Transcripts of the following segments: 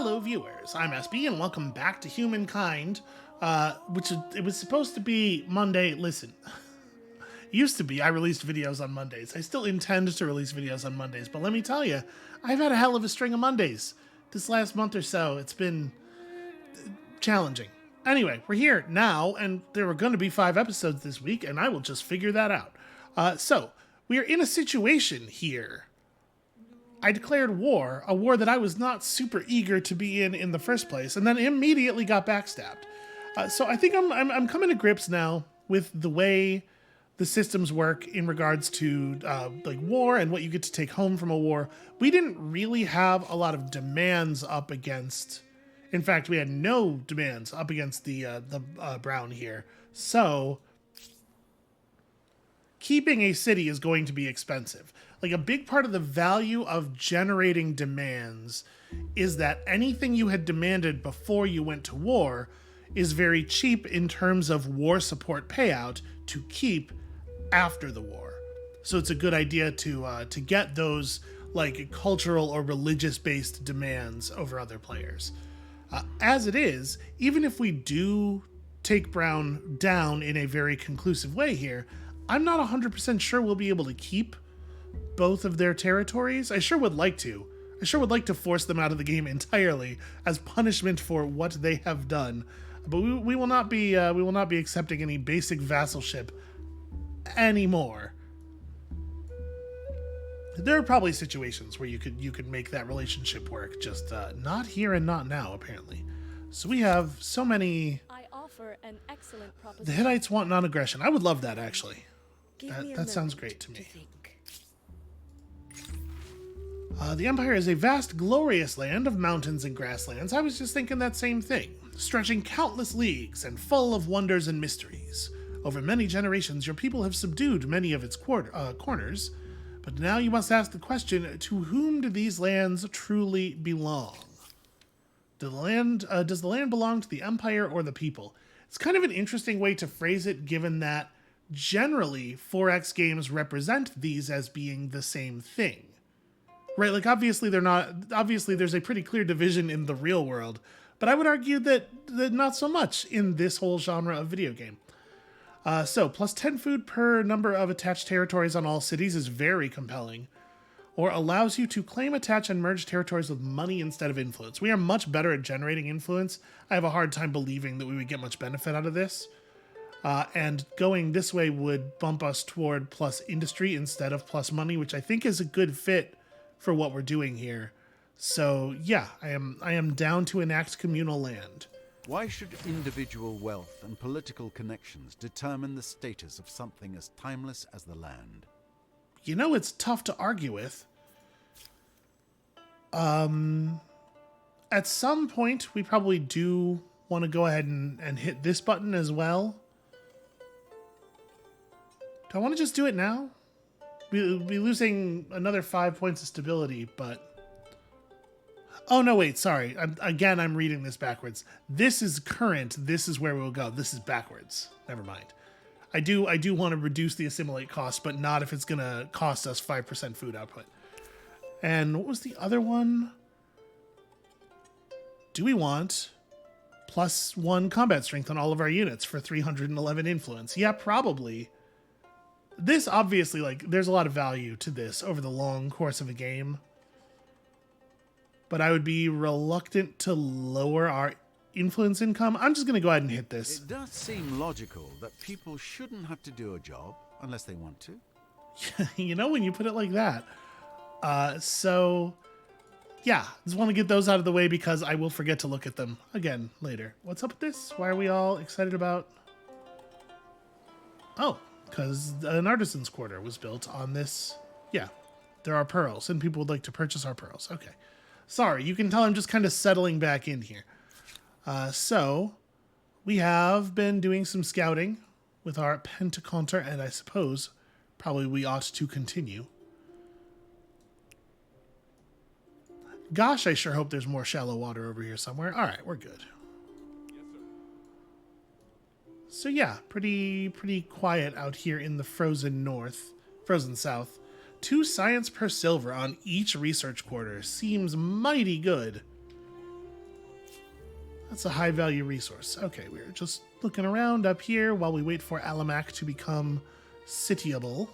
Hello, viewers. I'm SB, and welcome back to Humankind. It was supposed to be Monday. Listen, used to be I released videos on Mondays. I still intend to release videos on Mondays, but let me tell you, I've had a hell of a string of Mondays this last month or so. It's been challenging. Anyway, we're here now, and there were going to be 5 episodes this week, and I will just figure that out. So we are in a situation here. I declared war, a war that I was not super eager to be in the first place, and then immediately got backstabbed. So I think I'm coming to grips now with the way the systems work in regards to like war and what you get to take home from a war. We didn't really have a lot of demands up against. In fact, we had no demands up against the Brown here. So keeping a city is going to be expensive. Like, a big part of the value of generating demands is that anything you had demanded before you went to war is very cheap in terms of war support payout to keep after the war. So it's a good idea to get those like cultural or religious based demands over other players. As it is, even if we do take Brown down in a very conclusive way here, I'm not 100% sure we'll be able to keep both of their territories. I sure would like to. I sure would like to force them out of the game entirely as punishment for what they have done. But we will not be accepting any basic vassalship anymore. There are probably situations where you could make that relationship work, just not here and not now, apparently. So we have so many. I offer an excellent proposition. The Hittites want non-aggression. I would love that, actually. That sounds great to me. The Empire is a vast, glorious land of mountains and grasslands. I was just thinking that same thing. Stretching countless leagues and full of wonders and mysteries. Over many generations, your people have subdued many of its corners, but now you must ask the question, to whom do these lands truly belong? Does the land belong to the Empire or the people? It's kind of an interesting way to phrase it, given that generally 4X games represent these as being the same thing. Right, like obviously they're not. Obviously, there's a pretty clear division in the real world, but I would argue that not so much in this whole genre of video game. So, plus 10 food per number of attached territories on all cities is very compelling, or allows you to claim, attach, and merge territories with money instead of influence. We are much better at generating influence. I have a hard time believing that we would get much benefit out of this. And going this way would bump us toward plus industry instead of plus money, which I think is a good fit for what we're doing here. So yeah, I am down to enact communal land. Why should individual wealth and political connections determine the status of something as timeless as the land? You know, it's tough to argue with. At some point, we probably do want to go ahead and hit this button as well. Do I want to just do it now? We'll be losing another 5 points of stability, but... Oh, no, wait, sorry. I'm reading this backwards. This is current. This is where we'll go. This is backwards. Never mind. I do want to reduce the assimilate cost, but not if it's going to cost us 5% food output. And what was the other one? Do we want +1 combat strength on all of our units for 311 influence? Yeah, probably. This obviously, like, there's a lot of value to this over the long course of a game. But I would be reluctant to lower our influence income. I'm just going to go ahead and hit this. It does seem logical that people shouldn't have to do a job unless they want to. You know, when you put it like that. So, yeah, just want to get those out of the way because I will forget to look at them again later. What's up with this? Why are we all excited about... Oh, because an artisan's quarter was built on this. Yeah, there are pearls, and people would like to purchase our pearls. Okay. Sorry, you can tell I'm just kind of settling back in here. So, we have been doing some scouting with our Pentaconter, and I suppose probably we ought to continue. Gosh, I sure hope there's more shallow water over here somewhere. All right, we're good. So yeah, pretty quiet out here in the frozen south. 2 science per silver on each research quarter seems mighty good. That's a high value resource. Okay, we're just looking around up here while we wait for Alamak to become cityable.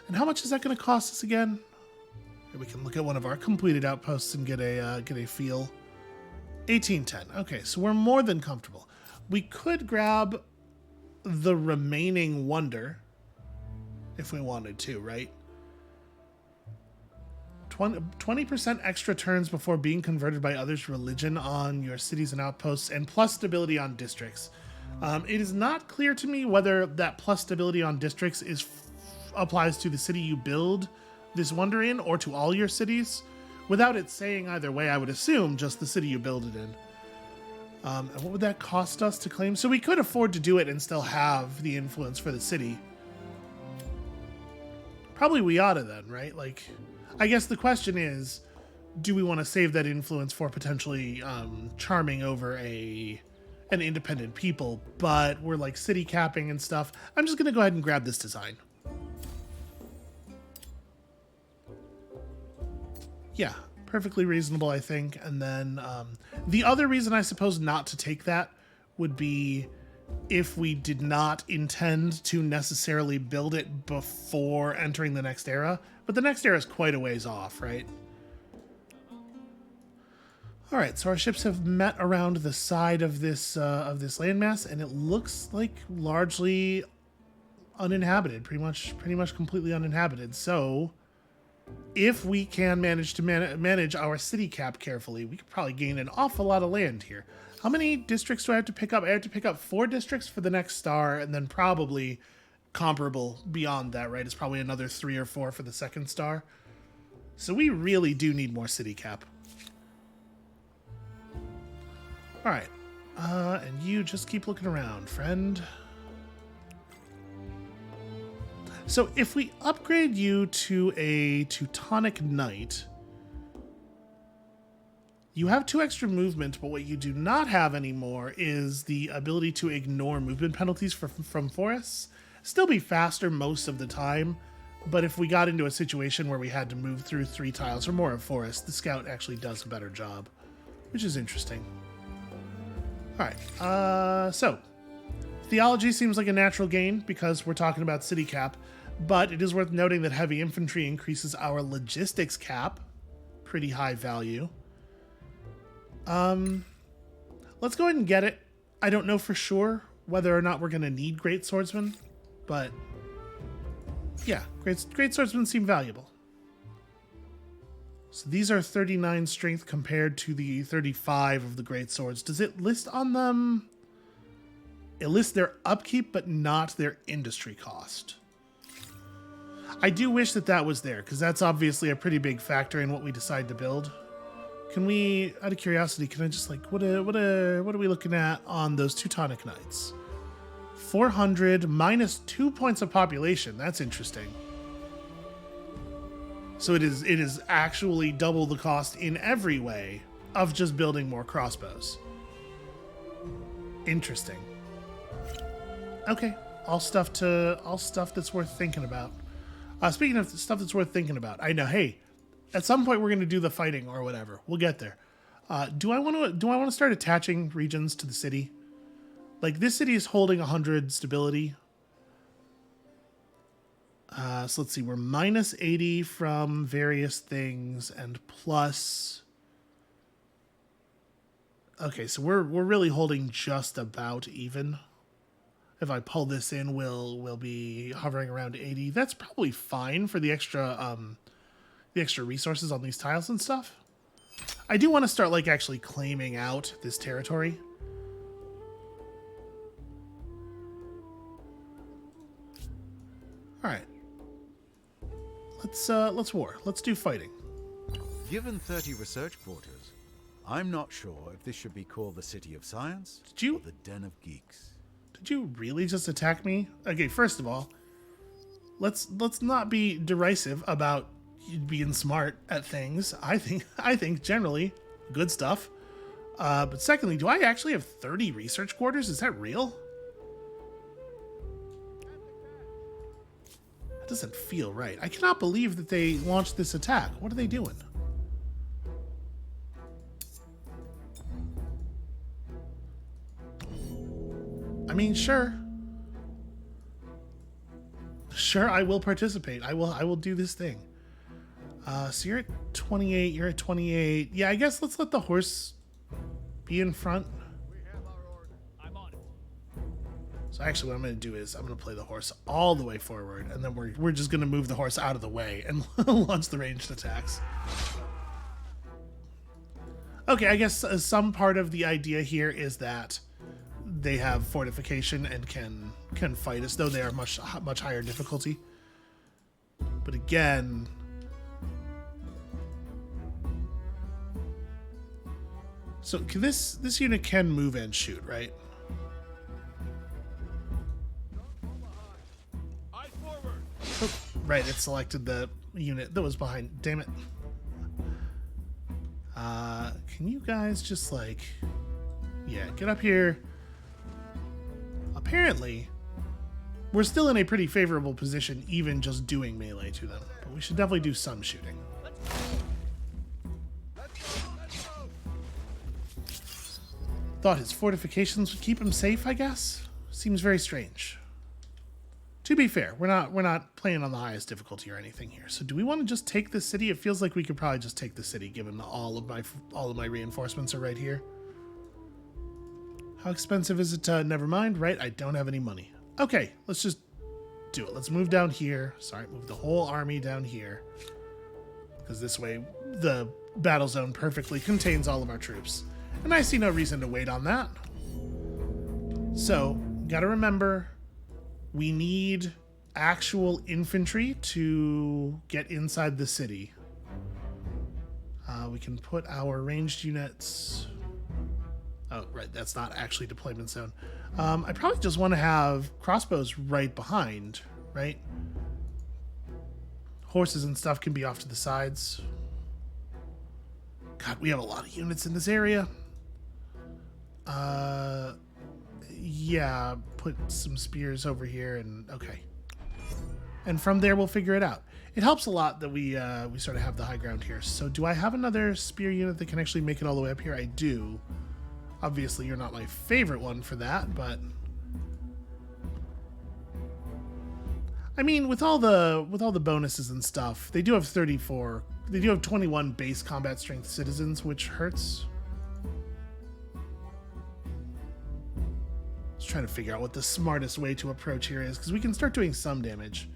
And how much is that going to cost us again? We can look at one of our completed outposts and get a feel. 1810. Okay, so we're more than comfortable. We could grab the remaining wonder if we wanted to, right? 20% extra turns before being converted by others' religion on your cities and outposts, and plus stability on districts. It is not clear to me whether that plus stability on districts applies to the city you build this wonder in or to all your cities. Without it saying either way, I would assume just the city you build it in. And what would that cost us to claim? So we could afford to do it and still have the influence for the city. Probably we oughta then, right? Like, I guess the question is, do we want to save that influence for potentially charming over an independent people? But we're like city capping and stuff. I'm just going to go ahead and grab this design. Yeah, perfectly reasonable, I think. And then the other reason I suppose not to take that would be if we did not intend to necessarily build it before entering the next era. But the next era is quite a ways off, right? All right, so our ships have met around the side of this landmass, and it looks like largely uninhabited, pretty much completely uninhabited. So if we can manage to manage our city cap carefully, we could probably gain an awful lot of land here. How many districts do I have to pick up? I have to pick up 4 districts for the next star, and then probably comparable beyond that, right? It's probably another 3 or 4 for the second star. So we really do need more city cap. All right. And you just keep looking around, friend. So if we upgrade you to a Teutonic Knight, you have 2 extra movement, but what you do not have anymore is the ability to ignore movement penalties from forests. Still be faster most of the time, but if we got into a situation where we had to move through 3 tiles or more of forest, the scout actually does a better job, which is interesting. All right, so theology seems like a natural gain because we're talking about city cap, but it is worth noting that heavy infantry increases our logistics cap, pretty high value. Let's go ahead and get it. I don't know for sure whether or not we're going to need great swordsmen, but yeah, great swordsmen seem valuable. So these are 39 strength compared to the 35 of the great swords. Does it list on them? It lists their upkeep, but not their industry cost. I do wish that was there, because that's obviously a pretty big factor in what we decide to build. Can we, out of curiosity, can I just like, what are we looking at on those Teutonic Knights? 400 minus 2 points of population. That's interesting. So it is actually double the cost in every way of just building more crossbows. Interesting. Okay, all stuff that's worth thinking about. Speaking of stuff that's worth thinking about, I know. Hey, at some point we're going to do the fighting or whatever. We'll get there. Do I want to start attaching regions to the city? Like, this city is holding 100 stability. So let's see. We're minus 80 from various things and plus. Okay, so we're really holding just about even. If I pull this in, we'll be hovering around 80. That's probably fine for the extra resources on these tiles and stuff. I do want to start like actually claiming out this territory. All right. Let's war. Let's do fighting. Given 30 research quarters, I'm not sure if this should be called the City of Science or the Den of Geeks. Did you really just attack me? Okay, first of all, let's not be derisive about being smart at things. I think generally good stuff. But secondly, do I actually have 30 research quarters? Is that real? That doesn't feel right. I cannot believe that they launched this attack. What are they doing? I mean, sure. Sure, I will participate. I will do this thing. So you're at 28, you're at 28. Yeah, I guess let's let the horse be in front. So actually what I'm going to do is I'm going to play the horse all the way forward, and then we're just going to move the horse out of the way and launch the ranged attacks. Okay, I guess some part of the idea here is that they have fortification and can fight as though they are much higher difficulty. But again, so this unit can move and shoot, right? Oh, right, it selected the unit that was behind. Damn it. Can you guys just like, yeah, get up here. Apparently, we're still in a pretty favorable position, even just doing melee to them. But we should definitely do some shooting. Thought his fortifications would keep him safe, I guess? Seems very strange. To be fair, we're not playing on the highest difficulty or anything here. So do we want to just take the city? It feels like we could probably just take the city, given all of my reinforcements are right here. How expensive is it? Never mind, right? I don't have any money. Okay, let's just do it. Let's move down here. Sorry, move the whole army down here. Because this way, the battle zone perfectly contains all of our troops. And I see no reason to wait on that. So, gotta remember, we need actual infantry to get inside the city. We can put our ranged units... Oh, right, that's not actually deployment zone. I probably just want to have crossbows right behind, right? Horses and stuff can be off to the sides. God, we have a lot of units in this area. Yeah, put some spears over here and okay. And from there we'll figure it out. It helps a lot that we sort of have the high ground here. So do I have another spear unit that can actually make it all the way up here? I do. Obviously, you're not my favorite one for that, but I mean, with all the bonuses and stuff, they do have 34. They do have 21 base combat strength citizens, which hurts. Just trying to figure out what the smartest way to approach here is, because we can start doing some damage.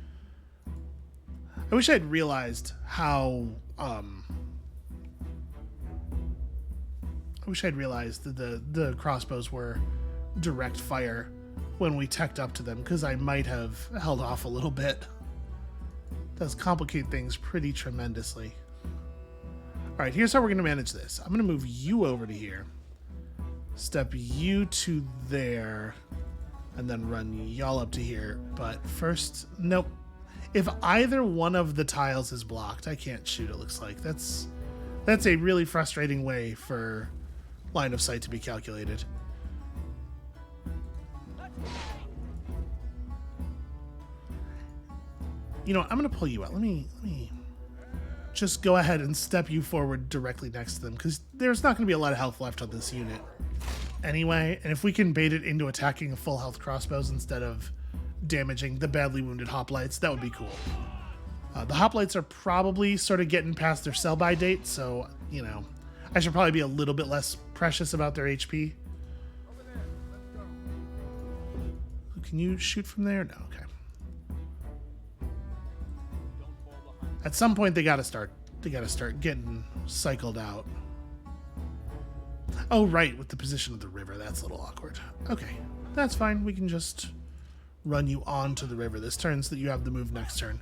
I wish I'd realized how I wish I'd realized that the crossbows were direct fire when we teched up to them, because I might have held off a little bit. It does complicate things pretty tremendously. Alright, here's how we're going to manage this. I'm going to move you over to here. Step you to there. And then run y'all up to here. But first, nope. If either one of the tiles is blocked, I can't shoot, it looks like. That's a really frustrating way for line of sight to be calculated. You know what, I'm going to pull you out. Let me just go ahead and step you forward directly next to them, because there's not going to be a lot of health left on this unit anyway. And if we can bait it into attacking full health crossbows instead of damaging the badly wounded hoplites, that would be cool. The hoplites are probably sort of getting past their sell-by date, so, you know, I should probably be a little bit less precious about their HP. Can you shoot from there? No, okay. At some point they gotta start getting cycled out. Oh right, with the position of the river, that's a little awkward. Okay, that's fine. We can just run you onto the river this turn so that you have the move next turn.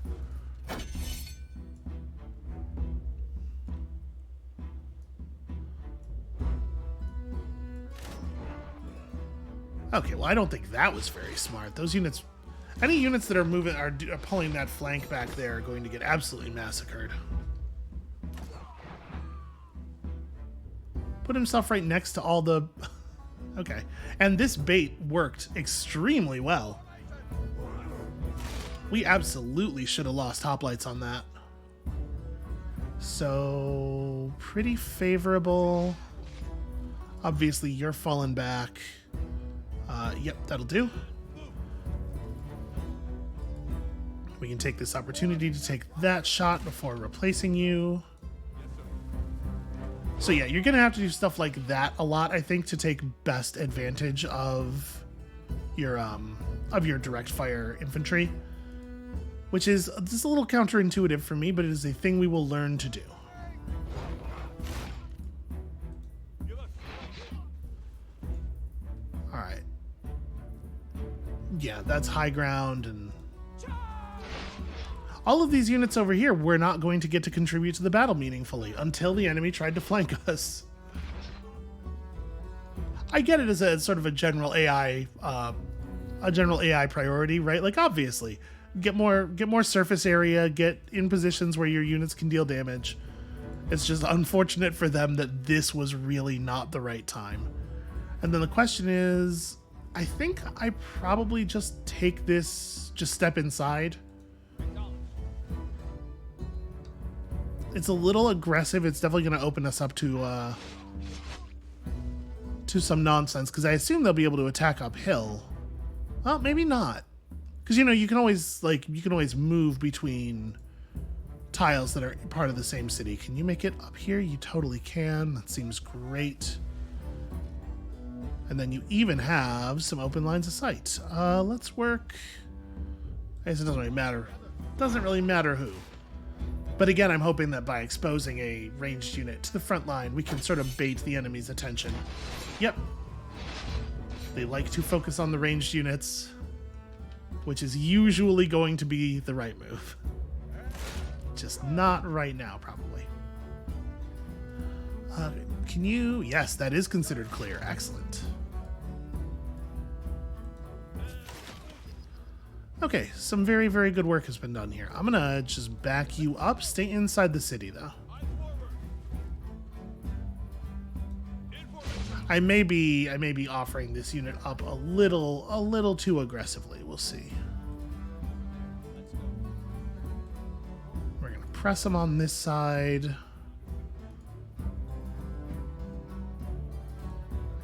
Okay, well, I don't think that was very smart. Those units, any units that are moving are pulling that flank back there are going to get absolutely massacred. Put himself right next to all the... Okay, and this bait worked extremely well. We absolutely should have lost hoplites on that. So, pretty favorable. Obviously, you're falling back. Yep, that'll do. We can take this opportunity to take that shot before replacing you. So yeah, you're gonna have to do stuff like that a lot, I think, to take best advantage of your direct fire infantry, which is just a little counterintuitive for me, but it is a thing we will learn to do. All right. Yeah, that's high ground, and all of these units over here we're not going to get to contribute to the battle meaningfully until the enemy tried to flank us. I get it as a sort of a general AI priority, right? Like, obviously, get more surface area, get in positions where your units can deal damage. It's just unfortunate for them that this was really not the right time. And then the question is, I think I probably just take this, just step inside. It's a little aggressive. It's definitely going to open us up to some nonsense, because I assume they'll be able to attack uphill. Well, maybe not, because you can always move between tiles that are part of the same city. Can you make it up here? You totally can. That seems great. And then you even have some open lines of sight. Let's work. I guess it doesn't really matter. Doesn't really matter who. But again, I'm hoping that by exposing a ranged unit to the front line, we can sort of bait the enemy's attention. Yep. They like to focus on the ranged units, which is usually going to be the right move. Just not right now, probably. Can you... Yes, that is considered clear. Excellent. Okay, some very, very good work has been done here. I'm gonna just back you up. Stay inside the city, though. I may be offering this unit up a little too aggressively. We'll see. We're gonna press them on this side.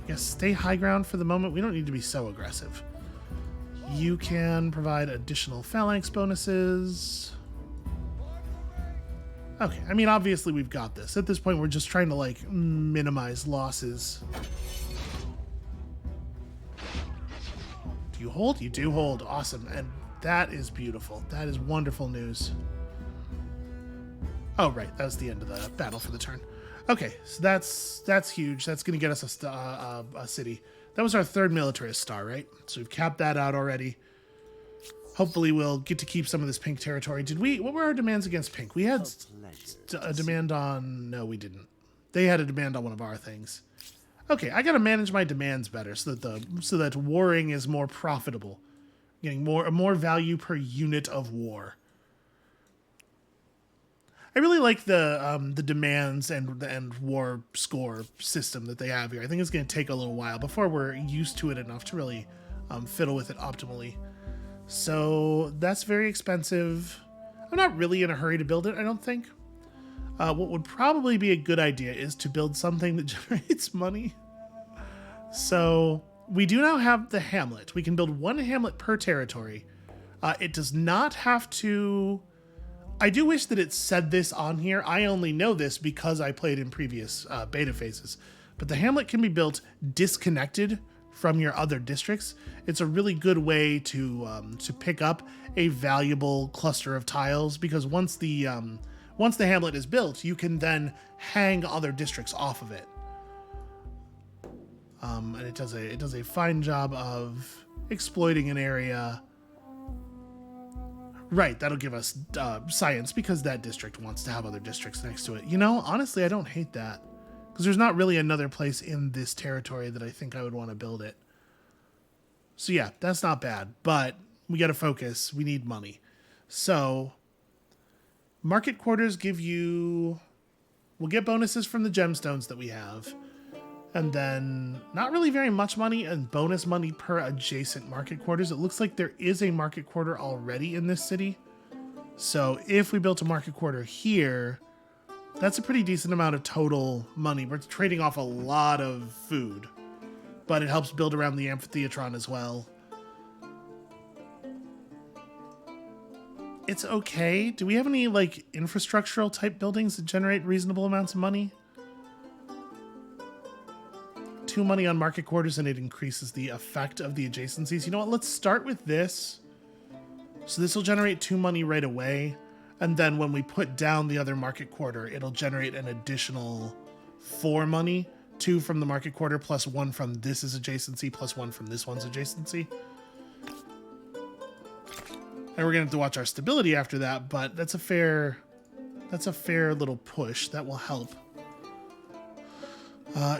I guess stay high ground for the moment. We don't need to be so aggressive. You can provide additional phalanx bonuses. Okay, I mean, obviously we've got this. At this point, we're just trying to, like, minimize losses. Do you hold? You do hold. Awesome. And that is beautiful. That is wonderful news. Oh, right. That was the end of the battle for the turn. Okay, so that's huge. That's going to get us a city. That was our third militarist star, right? So we've capped that out already. Hopefully we'll get to keep some of this pink territory. What were our demands against pink? We had a demand on... No, we didn't. They had a demand on one of our things. Okay, I got to manage my demands better so that warring is more profitable. Getting more value per unit of war. I really like the demands and war score system that they have here. I think it's going to take a little while before we're used to it enough to really fiddle with it optimally. So that's very expensive. I'm not really in a hurry to build it, I don't think. What would probably be a good idea is to build something that generates money. So we do now have the hamlet. We can build one hamlet per territory. It does not have to... I do wish that it said this on here. I only know this because I played in previous beta phases. But the hamlet can be built disconnected from your other districts. It's a really good way to pick up a valuable cluster of tiles, because once the hamlet is built, you can then hang other districts off of it. And it does a fine job of exploiting an area. Right, that'll give us science because that district wants to have other districts next to it. You know, honestly, I don't hate that, because there's not really another place in this territory that I think I would want to build it. So yeah, that's not bad, but we got to focus. We need money. So market quarters we'll get bonuses from the gemstones that we have. And then not really very much money and bonus money per adjacent market quarters. It looks like there is a market quarter already in this city. So if we built a market quarter here, that's a pretty decent amount of total money. We're trading off a lot of food. but it helps build around the amphitheatron as well. It's okay. Do we have any, like, infrastructural type buildings that generate reasonable amounts of money? 2 money on market quarters, and it increases the effect of the adjacencies. You know what? Let's start with this. So this will generate 2 money right away. And then when we put down the other market quarter, it'll generate an additional 4 money. 2 from the market quarter plus 1 from this adjacency plus 1 from this one's adjacency. And we're gonna have to watch our stability after that, but that's a fair little push that will help.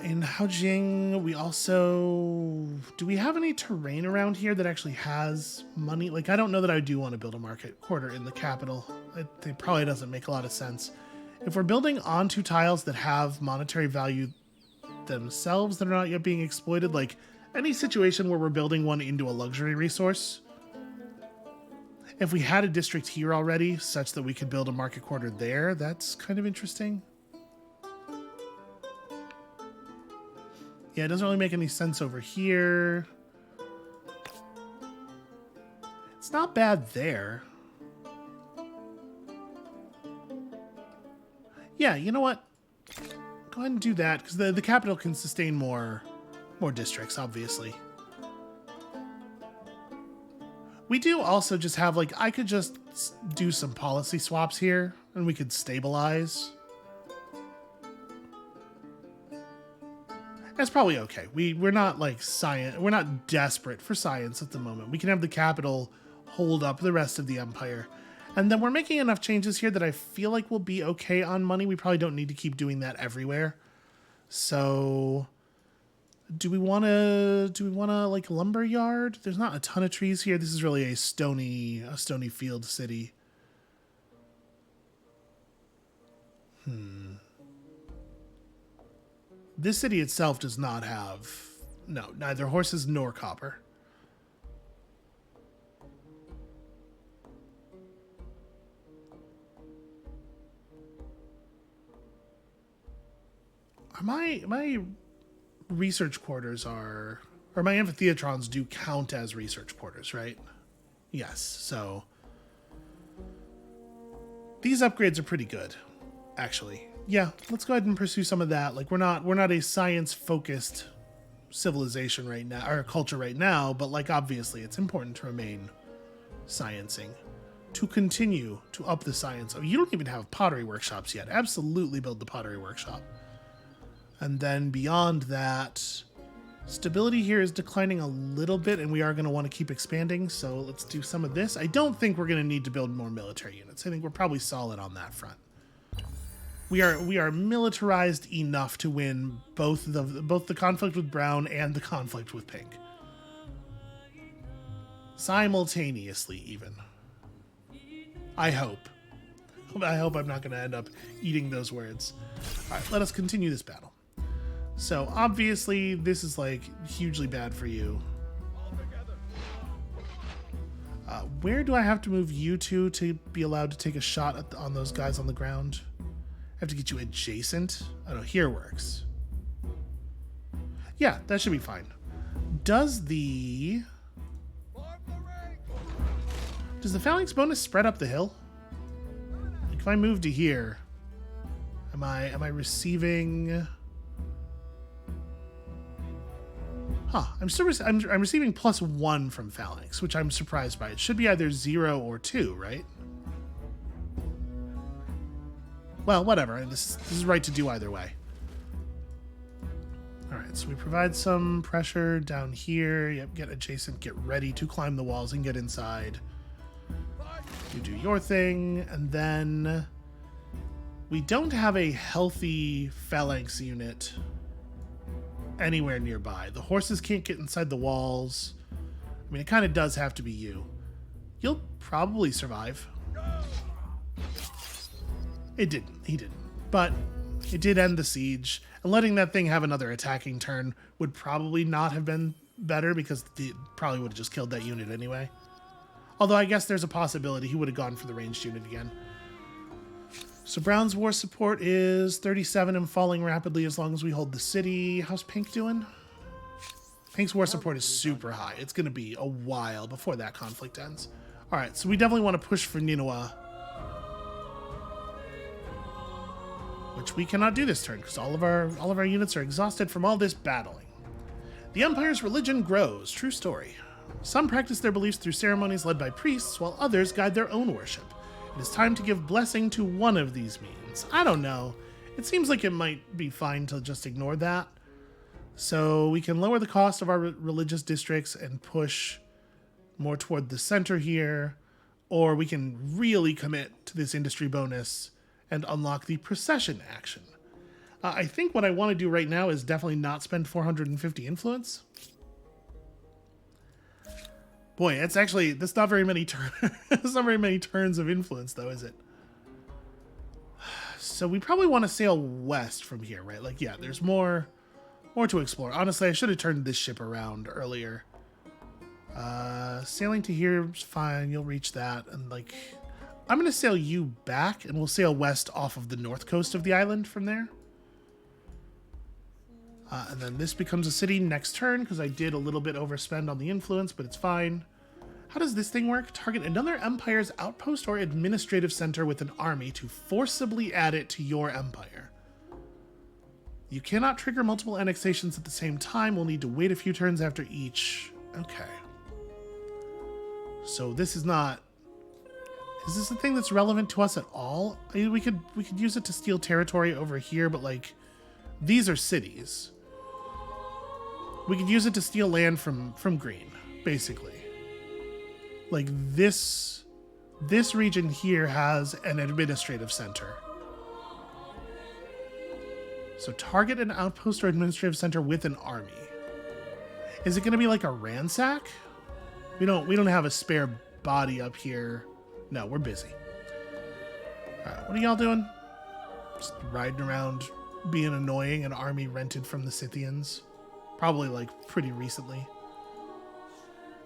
In Haojing, we also... Do we have any terrain around here that actually has money? Like, I don't know that I do want to build a market quarter in the capital. It probably doesn't make a lot of sense. If we're building onto tiles that have monetary value themselves that are not yet being exploited, like any situation where we're building one into a luxury resource, if we had a district here already such that we could build a market quarter there, that's kind of interesting. Yeah, it doesn't really make any sense over here. It's not bad there. Yeah, you know what? Go ahead and do that, because the capital can sustain more districts, obviously. We do also just have, like, I could just do some policy swaps here, and we could stabilize. That's probably okay. We're not like science. We're not desperate for science at the moment. We can have the capital hold up the rest of the empire. And then we're making enough changes here that I feel like we'll be okay on money. We probably don't need to keep doing that everywhere. So do we want to like lumber yard? There's not a ton of trees here. This is really a stony field city. This city itself does not have, no, neither horses nor copper. My research quarters are, or my amphitheatrons do count as research quarters, right? Yes, so these upgrades are pretty good, actually. Yeah, let's go ahead and pursue some of that. Like, we're not a science-focused civilization right now, or culture right now, but, like, obviously it's important to remain sciencing, to continue to up the science. Oh, you don't even have pottery workshops yet. Absolutely build the pottery workshop. And then beyond that, stability here is declining a little bit, and we are going to want to keep expanding, so let's do some of this. I don't think we're going to need to build more military units. I think we're probably solid on that front. We are militarized enough to win both the conflict with Brown and the conflict with Pink. Simultaneously, even. I hope. I hope I'm not going to end up eating those words. All right, let us continue this battle. So, obviously, this is, like, hugely bad for you. Where do I have to move you to be allowed to take a shot on those guys on the ground? I have to get you adjacent? Oh, no, here works. Yeah, that should be fine. Does the phalanx bonus spread up the hill? Like, if I move to here, am I receiving? Huh, I'm receiving +1 from phalanx, which I'm surprised by. It should be either 0 or 2, right? Well, whatever. This is right to do either way. All right, so we provide some pressure down here. Yep, get adjacent, get ready to climb the walls and get inside. You do your thing, and then we don't have a healthy phalanx unit anywhere nearby. The horses can't get inside the walls. I mean, it kind of does have to be you. You'll probably survive. It didn't. He didn't. But it did end the siege. And letting that thing have another attacking turn would probably not have been better, because it probably would have just killed that unit anyway. Although I guess there's a possibility he would have gone for the ranged unit again. So Brown's war support is 37 and falling rapidly as long as we hold the city. How's Pink doing? Pink's war support is super high. It's going to be a while before that conflict ends. All right, so we definitely want to push for Ninoa, which we cannot do this turn because all of our units are exhausted from all this battling. The Empire's religion grows. True story. Some practice their beliefs through ceremonies led by priests, while others guide their own worship. It is time to give blessing to one of these means. I don't know. It seems like it might be fine to just ignore that. So we can lower the cost of our religious districts and push more toward the center here, or we can really commit to this industry bonus and unlock the procession action. I think what I want to do right now is definitely not spend 450 influence. Boy, that's not very many turns. That's not very many turns of influence, though, is it? So we probably want to sail west from here, right? Like, yeah, there's more to explore. Honestly, I should have turned this ship around earlier. Sailing to here is fine. You'll reach that, and like, I'm gonna sail you back, and we'll sail west off of the north coast of the island from there. And then this becomes a city next turn, because I did a little bit overspend on the influence, but it's fine. How does this thing work? Target another empire's outpost or administrative center with an army to forcibly add it to your empire. You cannot trigger multiple annexations at the same time. We'll need to wait a few turns after each. Okay. So this is not... Is this a thing that's relevant to us at all? I mean, we could use it to steal territory over here, but like, these are cities. We could use it to steal land from green, basically. Like this region here has an administrative center. So target an outpost or administrative center with an army. Is it going to be like a ransack? We don't have a spare body up here. No, we're busy. All right, what are y'all doing? Just riding around, being annoying. An army rented from the Scythians. Probably like pretty recently.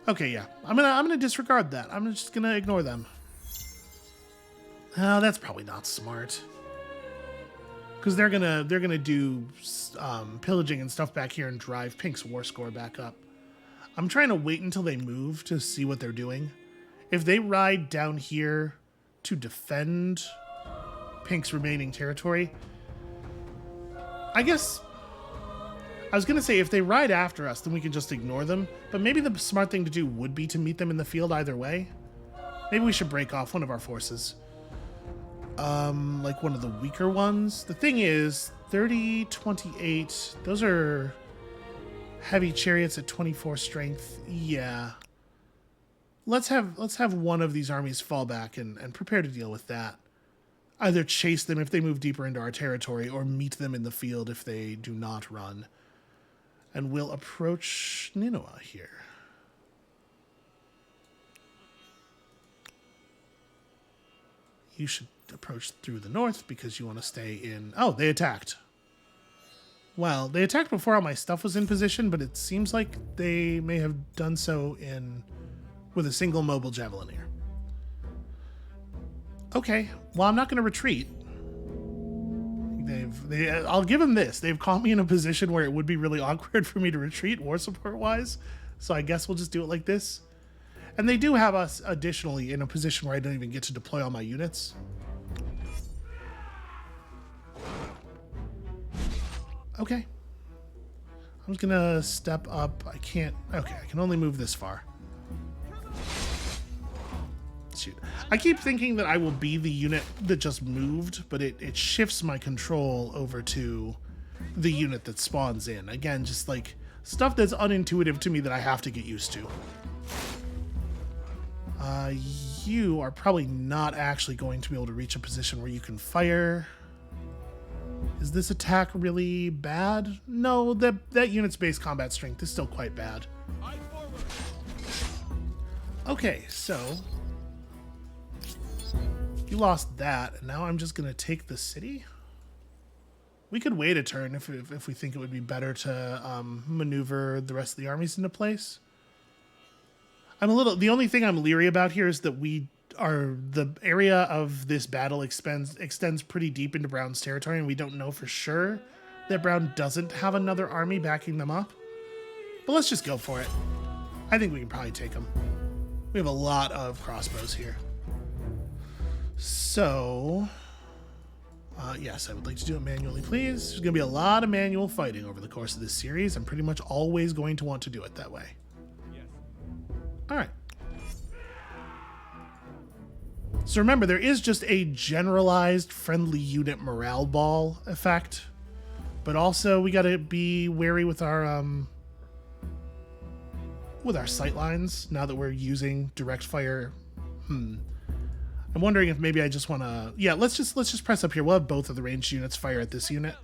Okay, yeah. I'm gonna disregard that. I'm just gonna ignore them. Oh, that's probably not smart. Because they're gonna do pillaging and stuff back here and drive Pink's war score back up. I'm trying to wait until they move to see what they're doing. If they ride down here to defend Pink's remaining territory, I guess I was going to say if they ride after us, then we can just ignore them. But maybe the smart thing to do would be to meet them in the field either way. Maybe we should break off one of our forces. Like one of the weaker ones. The thing is, 30, 28, those are heavy chariots at 24 strength. Yeah. Let's have one of these armies fall back and prepare to deal with that. Either chase them if they move deeper into our territory, or meet them in the field if they do not run. And we'll approach Ninoa here. You should approach through the north because you want to stay in... Oh, they attacked. Well, they attacked before all my stuff was in position, but it seems like they may have done so with a single mobile javelineer. Okay, well, I'm not going to retreat. I'll give them this. They've caught me in a position where it would be really awkward for me to retreat war support-wise, so I guess we'll just do it like this. And they do have us additionally in a position where I don't even get to deploy all my units. Okay. I'm just gonna step up. I can't... Okay, I can only move this far. Shoot. I keep thinking that I will be the unit that just moved, but it shifts my control over to the unit that spawns in. Again, just like stuff that's unintuitive to me that I have to get used to. You are probably not actually going to be able to reach a position where you can fire. Is this attack really bad? No, that unit's base combat strength is still quite bad. Okay, so you lost that, and now I'm just gonna take the city. We could wait a turn if we think it would be better to maneuver the rest of the armies into place. The only thing I'm leery about here is that the area of this battle extends pretty deep into Brown's territory, and we don't know for sure that Brown doesn't have another army backing them up. But let's just go for it. I think we can probably take them. We have a lot of crossbows here. So, yes, I would like to do it manually, please. There's going to be a lot of manual fighting over the course of this series. I'm pretty much always going to want to do it that way. Yes. All right. So remember, there is just a generalized friendly unit morale ball effect, but also we got to be wary with our sight lines now that we're using direct fire. I'm wondering if maybe I just want to. Yeah, let's just press up here. We'll have both of the ranged units fire at this unit.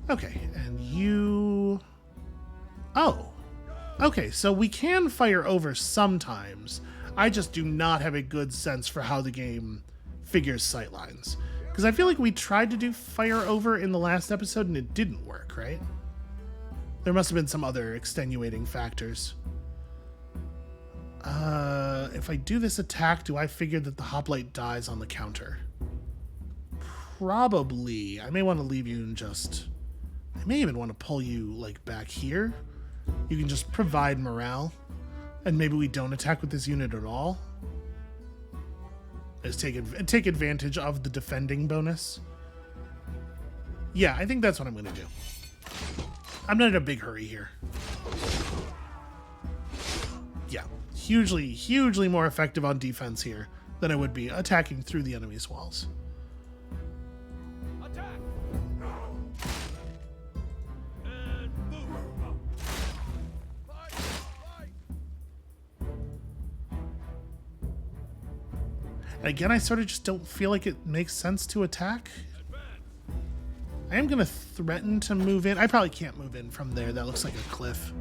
Okay, and you. Oh. Okay, so we can fire over sometimes. I just do not have a good sense for how the game figures sightlines. Because I feel like we tried to do fire over in the last episode and it didn't work, right? There must have been some other extenuating factors. If I do this attack, do I figure that the hoplite dies on the counter? Probably. I may want to leave you in just... I may even want to pull you, like, back here. You can just provide morale, and maybe we don't attack with this unit at all. Just take advantage of the defending bonus. Yeah, I think that's what I'm going to do. I'm not in a big hurry here. Yeah, hugely more effective on defense here than I would be attacking through the enemy's walls. Again, I sort of just don't feel like it makes sense to attack. I am going to threaten to move in. I probably can't move in from there. That looks like a cliff.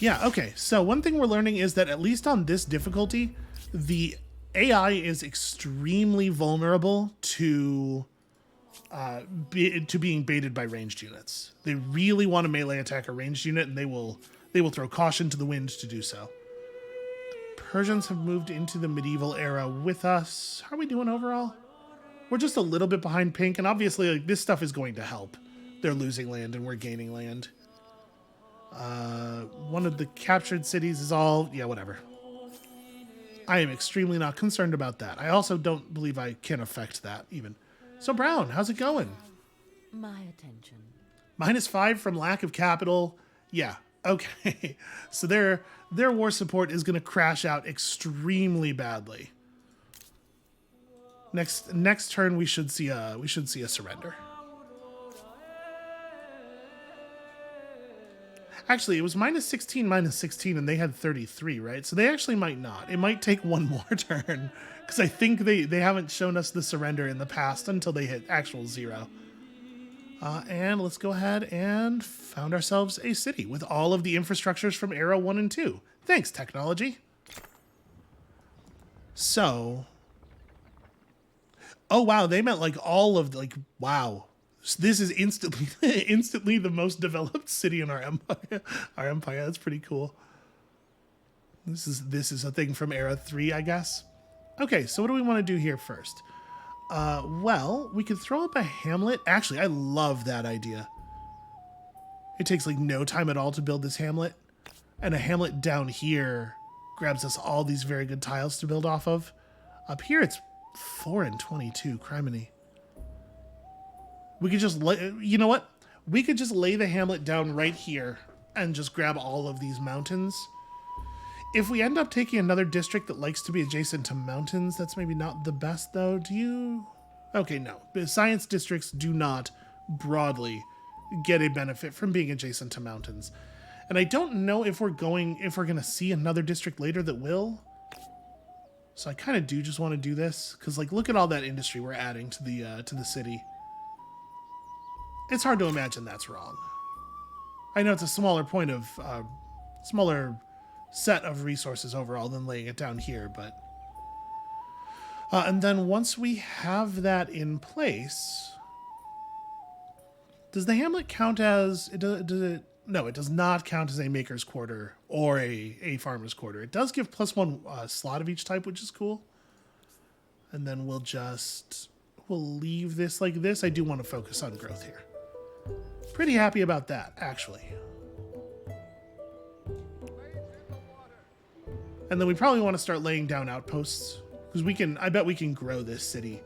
Yeah, okay. So one thing we're learning is that at least on this difficulty, the AI is extremely vulnerable to being baited by ranged units. They really want to melee attack a ranged unit, and they will throw caution to the wind to do so. Persians have moved into the medieval era with us. How are we doing overall? We're just a little bit behind pink, and obviously like, this stuff is going to help. They're losing land and we're gaining land. One of the captured cities is all... Yeah, whatever. I am extremely not concerned about that. I also don't believe I can affect that, even. So, Brown, how's it going? My attention. -5 from lack of capital. Yeah, okay. So their war support is going to crash out extremely badly. Next turn we should see a surrender. Actually, it was -16, -16, and they had 33, right? So they actually might not. It might take one more turn, because I think they haven't shown us the surrender in the past until they hit actual 0. And let's go ahead and found ourselves a city with all of the infrastructures from Era 1 and 2. Thanks, technology. So... Oh, wow, they meant like all of, like, wow. This is instantly the most developed city in our empire. That's pretty cool. This is a thing from Era 3, I guess. Okay, so what do we want to do here first? Well, we could throw up a hamlet. Actually, I love that idea. It takes like no time at all to build this hamlet. And a hamlet down here grabs us all these very good tiles to build off of. Up here, it's 4 and 22, criminy. We could just you know what? We could just lay the hamlet down right here and just grab all of these mountains. If we end up taking another district that likes to be adjacent to mountains, that's maybe not the best, though. Do you? Okay, no. Science districts do not broadly get a benefit from being adjacent to mountains. And I don't know if we're going to see another district later that will. So I kind of do just want to do this because, like, look at all that industry we're adding to the city. It's hard to imagine that's wrong. I know it's a smaller point of smaller set of resources overall than laying it down here, but and then once we have that in place, does the hamlet count as does it? No, it does not count as a maker's quarter or a farmer's quarter. It does give +1 slot of each type, which is cool. And then we'll just we'll leave this like this. I do want to focus on growth here. Pretty happy about that, actually. And then we probably want to start laying down outposts, because I bet we can grow this city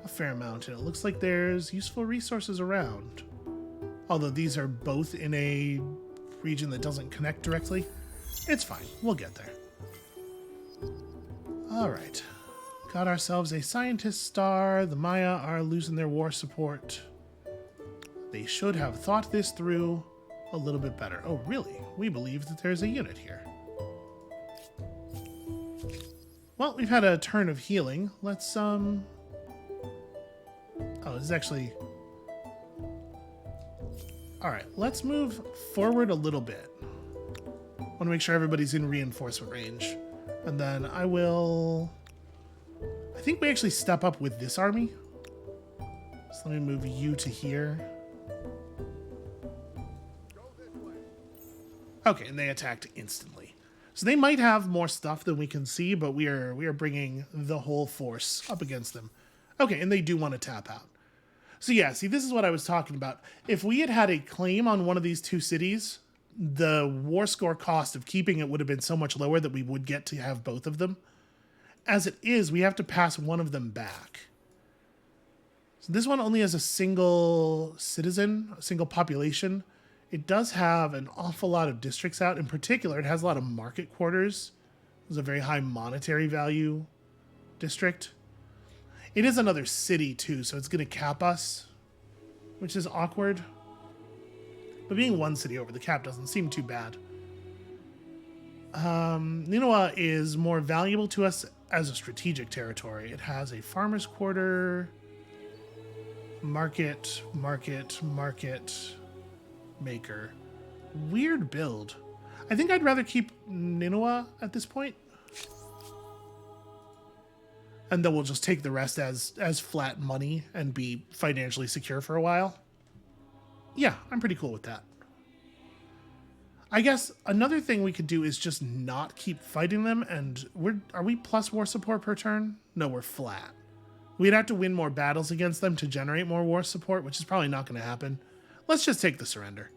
a fair amount. And it looks like there's useful resources around. Although these are both in a region that doesn't connect directly. It's fine, we'll get there. All right, got ourselves a scientist star. The Maya are losing their war support. They should have thought this through a little bit better. Oh, really? We believe that there's a unit here. Well, we've had a turn of healing. Let's, oh, this is actually... All right, let's move forward a little bit. I want to make sure everybody's in reinforcement range. And then I think we actually step up with this army. So let me move you to here. Okay, and they attacked instantly. So they might have more stuff than we can see, but we are bringing the whole force up against them. Okay, and they do want to tap out. So yeah, see, this is what I was talking about. If we had had a claim on one of these two cities, the war score cost of keeping it would have been so much lower that we would get to have both of them. As it is, we have to pass one of them back. So this one only has a single citizen, a single population. It does have an awful lot of districts out. In particular, it has a lot of market quarters. It's a very high monetary value district. It is another city, too, so it's going to cap us, which is awkward. But being one city over the cap doesn't seem too bad. Ninawa is more valuable to us as a strategic territory. It has a farmer's quarter, market, maker. Weird build. I think I'd rather keep Ninawa at this point. And then we'll just take the rest as flat money and be financially secure for a while. Yeah, I'm pretty cool with that. I guess another thing we could do is just not keep fighting them. And are we plus war support per turn? No, we're flat. We'd have to win more battles against them to generate more war support, which is probably not going to happen. Let's just take the surrender.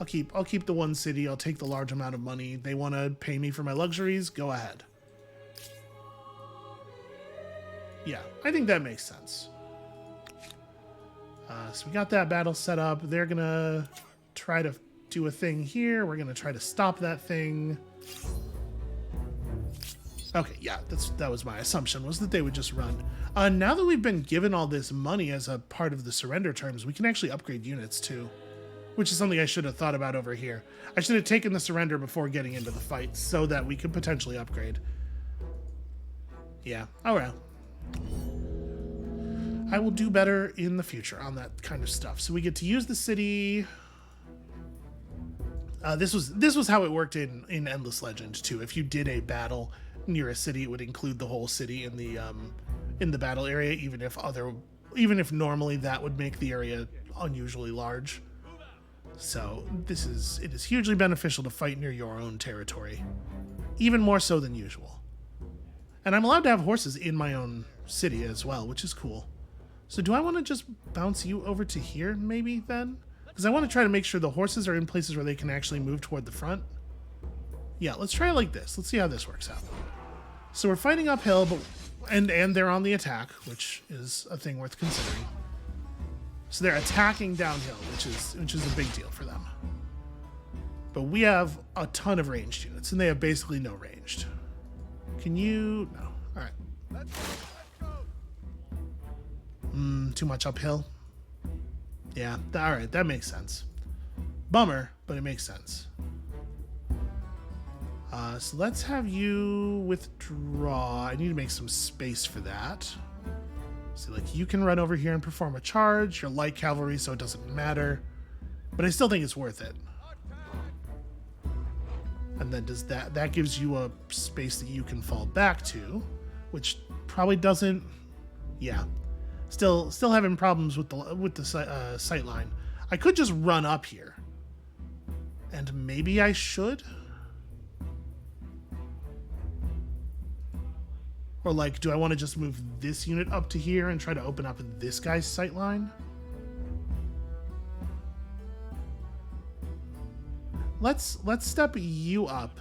I'll keep the one city. I'll take the large amount of money. They want to pay me for my luxuries. Go ahead. Yeah, I think that makes sense. So we got that battle set up. They're going to try to do a thing here. We're going to try to stop that thing. Okay, yeah, that was my assumption, was that they would just run. Now that we've been given all this money as a part of the surrender terms, we can actually upgrade units too, which is something I should have thought about over here. I should have taken the surrender before getting into the fight so that we could potentially upgrade. Yeah, all right. I will do better in the future on that kind of stuff. So we get to use the city. This was how it worked in Endless Legend too. If you did a battle near a city, it would include the whole city in the battle area, even if normally that would make the area unusually large. So it is hugely beneficial to fight near your own territory, even more so than usual. And I'm allowed to have horses in my own city as well, which is cool. So do I want to just bounce you over to here maybe then? Because I want to try to make sure the horses are in places where they can actually move toward the front. Yeah, let's try it like this. Let's see how this works out. So we're fighting uphill, but and they're on the attack, which is a thing worth considering. So they're attacking downhill, which is a big deal for them. But we have a ton of ranged units, and they have basically no ranged. Can you... No. All right. Too much uphill. Yeah, all right, that makes sense. Bummer, but it makes sense. So let's have you withdraw. I need to make some space for that. So like you can run over here and perform a charge. You're light cavalry, so it doesn't matter. But I still think it's worth it. And then that gives you a space that you can fall back to, which probably doesn't. Yeah, still having problems with the sight line. I could just run up here, and maybe I should. Or like, do I want to just move this unit up to here and try to open up this guy's sightline? Let's step you up.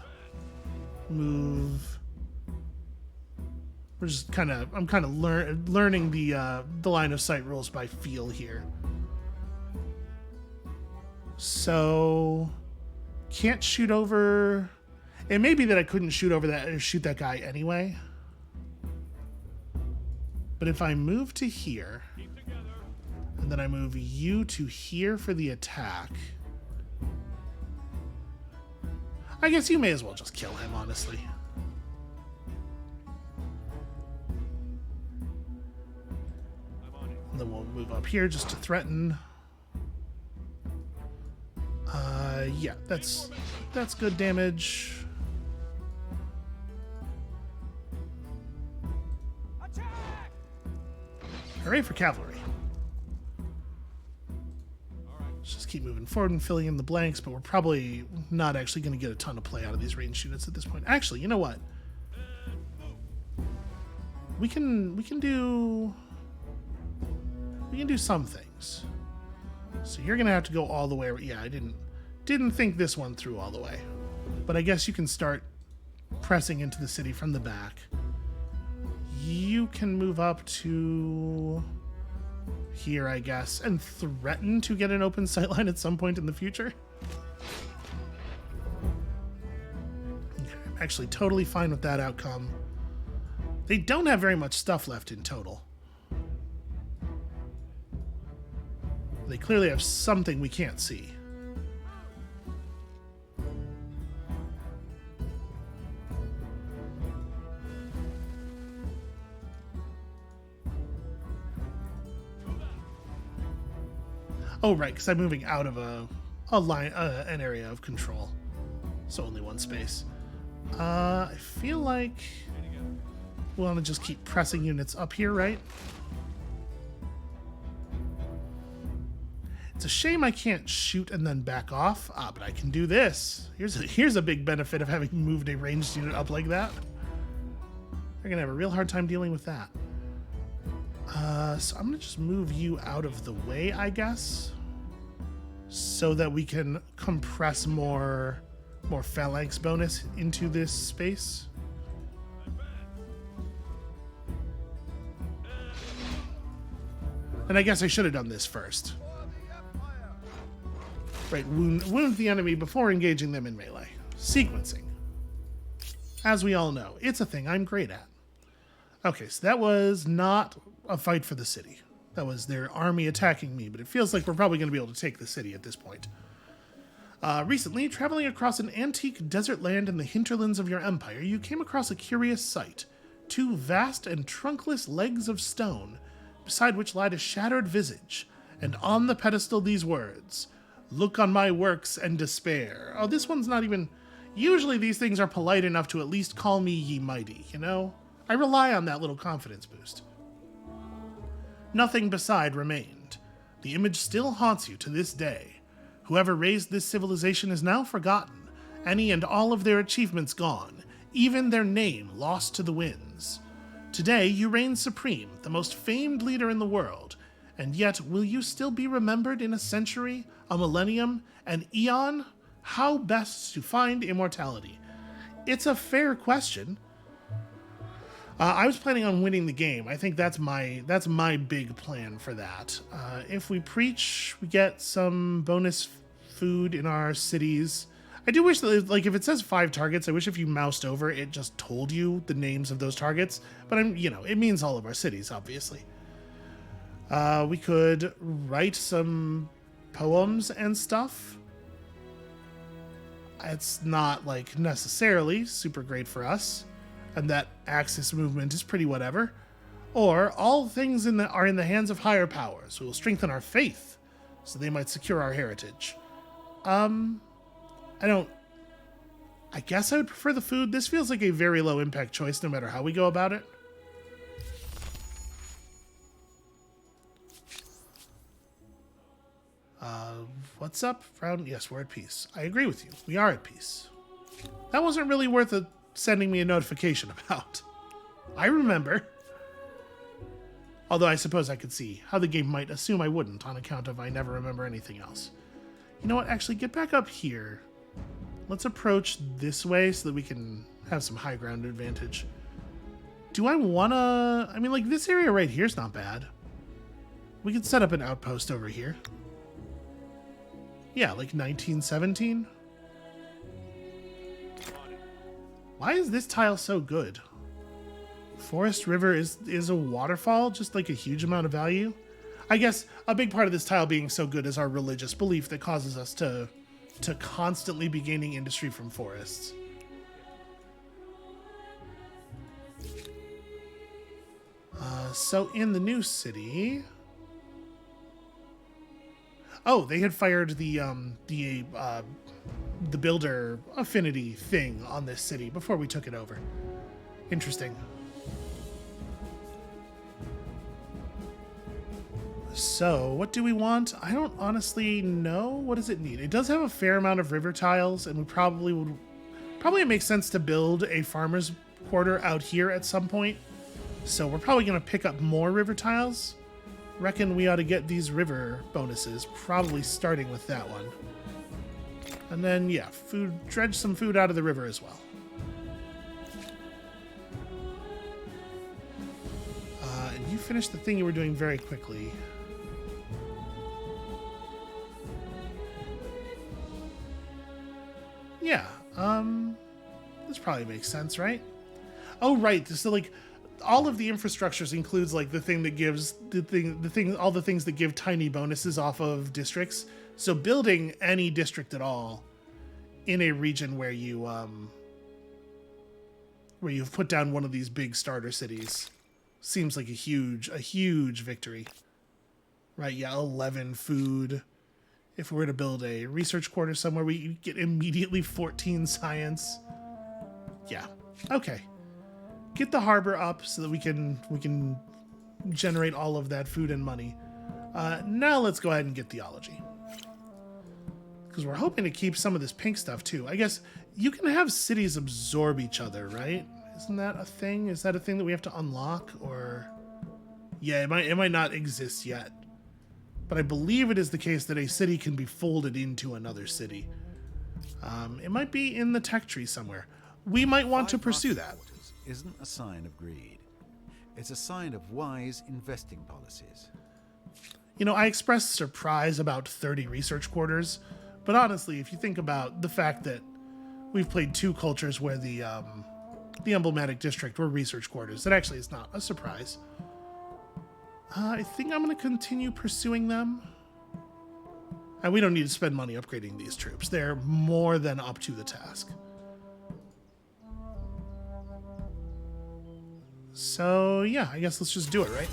Move. We're just I'm kind of learning the line of sight rules by feel here. So can't shoot over. It may be that I couldn't shoot over that or shoot that guy anyway. But if I move to here, and then I move you to here for the attack, I guess you may as well just kill him, honestly. And then we'll move up here just to threaten. Yeah, that's good damage. Hooray for cavalry. Let's just keep moving forward and filling in the blanks, but we're probably not actually going to get a ton of play out of these ranged units at this point. Actually, you know what? We can do some things. So you're going to have to go all the way. Yeah, I didn't think this one through all the way. But I guess you can start pressing into the city from the back. You can move up to here, I guess, and threaten to get an open sightline at some point in the future. Okay, I'm actually totally fine with that outcome. They don't have very much stuff left in total. They clearly have something we can't see. Oh, right, because I'm moving out of a line, an area of control. So only one space. I feel like we want to just keep pressing units up here, right? It's a shame I can't shoot and then back off. But I can do this. Here's a big benefit of having moved a ranged unit up like that. They're going to have a real hard time dealing with that. So I'm going to just move you out of the way, I guess, so that we can compress more phalanx bonus into this space. And I guess I should have done this first. Right, wound the enemy before engaging them in melee. Sequencing. As we all know, it's a thing I'm great at. Okay, so that was not a fight for the city. That was their army attacking me, but it feels like we're probably going to be able to take the city at this point. Recently, traveling across an antique desert land in the hinterlands of your empire, you came across a curious sight. 2 vast and trunkless legs of stone, beside which lied a shattered visage, and on the pedestal these words, "Look on my works and despair." Oh, this one's not even... Usually these things are polite enough to at least call me ye mighty, you know? I rely on that little confidence boost. Nothing beside remained. The image still haunts you to this day. Whoever raised this civilization is now forgotten, any and all of their achievements gone, even their name lost to the winds. Today you reign supreme, the most famed leader in the world, and yet will you still be remembered in a century, a millennium, an eon? How best to find immortality? It's a fair question. I was planning on winning the game. I think that's my big plan for that. If we preach, we get some bonus food in our cities. I do wish that, like, if it says 5 targets, I wish if you moused over, it just told you the names of those targets. But it means all of our cities, obviously. We could write some poems and stuff. It's not, like, necessarily super great for us. And that Axis movement is pretty whatever. Or all things are in the hands of higher powers who will strengthen our faith so they might secure our heritage. I guess I would prefer the food. This feels like a very low impact choice no matter how we go about it. What's up, Frown? Yes, we're at peace. I agree with you. We are at peace. That wasn't really worth sending me a notification about. I remember. Although I suppose I could see how the game might assume I wouldn't on account of I never remember anything else. You know what? Actually, get back up here. Let's approach this way so that we can have some high ground advantage. Do I want to... I mean, like, this area right here is not bad. We could set up an outpost over here. Yeah, like 1917. Why is this tile so good? Forest River is a waterfall, just like a huge amount of value. I guess a big part of this tile being so good is our religious belief that causes us to constantly be gaining industry from forests. So in the new city... Oh, they had fired the builder affinity thing on this city before we took it over. Interesting. So, what do we want? I don't honestly know. What does it need? It does have a fair amount of river tiles, and we probably it makes sense to build a farmer's quarter out here at some point. So we're probably going to pick up more river tiles. Reckon we ought to get these river bonuses, probably starting with that one. And then, yeah, dredge some food out of the river as well. And you finished the thing you were doing very quickly. Yeah, this probably makes sense, right? Oh, right. So, like, all of the infrastructures includes, like, the thing that gives all the things that give tiny bonuses off of districts. So building any district at all in a region where you've put down one of these big starter cities seems like a huge victory. Right? Yeah, 11 food. If we were to build a research quarter somewhere, we get immediately 14 science. Yeah. Okay. Get the harbor up so that we can generate all of that food and money. Now let's go ahead and get theology. Because we're hoping to keep some of this pink stuff too. I guess you can have cities absorb each other, right? Isn't that a thing? Is that a thing that we have to unlock? Or yeah, it might not exist yet. But I believe it is the case that a city can be folded into another city. It might be in the tech tree somewhere. We might want to pursue that. Isn't a sign of greed. It's a sign of wise investing policies. You know, I expressed surprise about 30 research quarters, but honestly, if you think about the fact that we've played 2 cultures where the emblematic district were research quarters, that actually is not a surprise. I think I'm going to continue pursuing them. And we don't need to spend money upgrading these troops. They're more than up to the task. So, yeah, I guess let's just do it, right?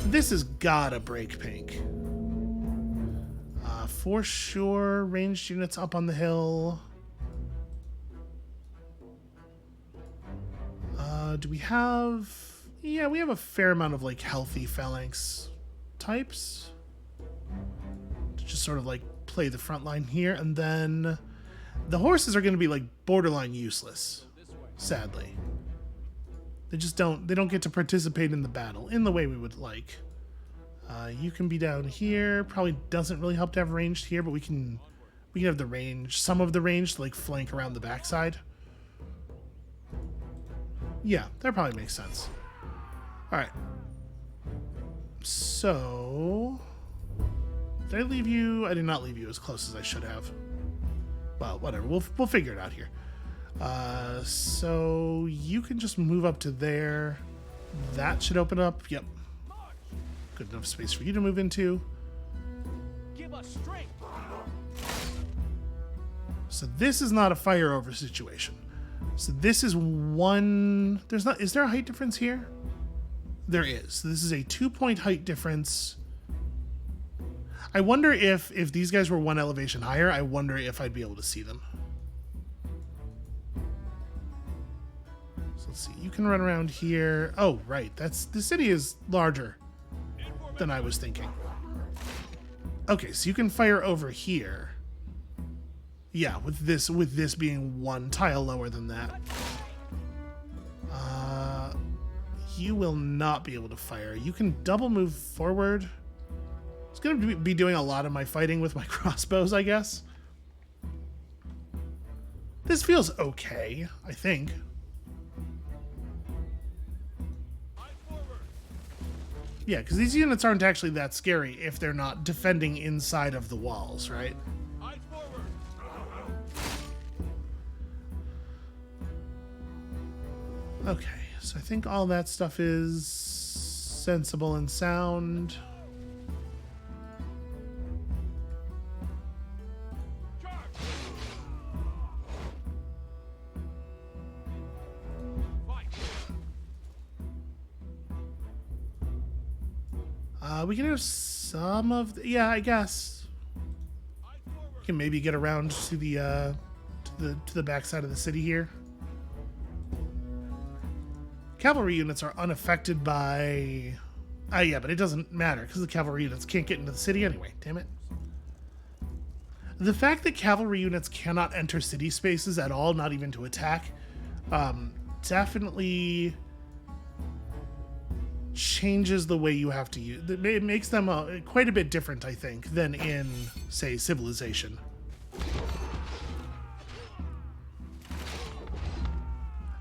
This has gotta break pink. For sure, ranged units up on the hill. Do we have... Yeah, we have a fair amount of, like, healthy phalanx types. To just sort of, like, play the front line here. And then the horses are going to be, like, borderline useless, sadly. They don't get to participate in the battle in the way we would like. You can be down here. Probably doesn't really help to have ranged here, but we can have the range, some of the range to like flank around the backside. Yeah, that probably makes sense. All right. So, did I leave you? I did not leave you as close as I should have. Well, whatever. We'll figure it out here. So you can just move up to there. That should open up. Yep. Good enough space for you to move into. Give us strength. So this is not a fire over situation. So this is one. Is there a height difference here? There is. So this is a 2-point height difference. I wonder if these guys were 1 elevation higher, I wonder if I'd be able to see them. So let's see. You can run around here. Oh, right. The city is larger than I was thinking. Okay, so you can fire over here. Yeah, with this being 1 tile lower than that. you will not be able to fire. You can double move forward. It's going to be doing a lot of my fighting with my crossbows, I guess. This feels okay, I think. Yeah, because these units aren't actually that scary if they're not defending inside of the walls, right? Okay, so I think all that stuff is sensible and sound. We can have some of the, yeah, I guess. We can maybe get around to the back side of the city here. Cavalry units are unaffected by... yeah, but it doesn't matter because the cavalry units can't get into the city anyway. Damn it. The fact that cavalry units cannot enter city spaces at all, not even to attack, definitely changes the way you have to use... It makes them quite a bit different, I think, than in, say, Civilization.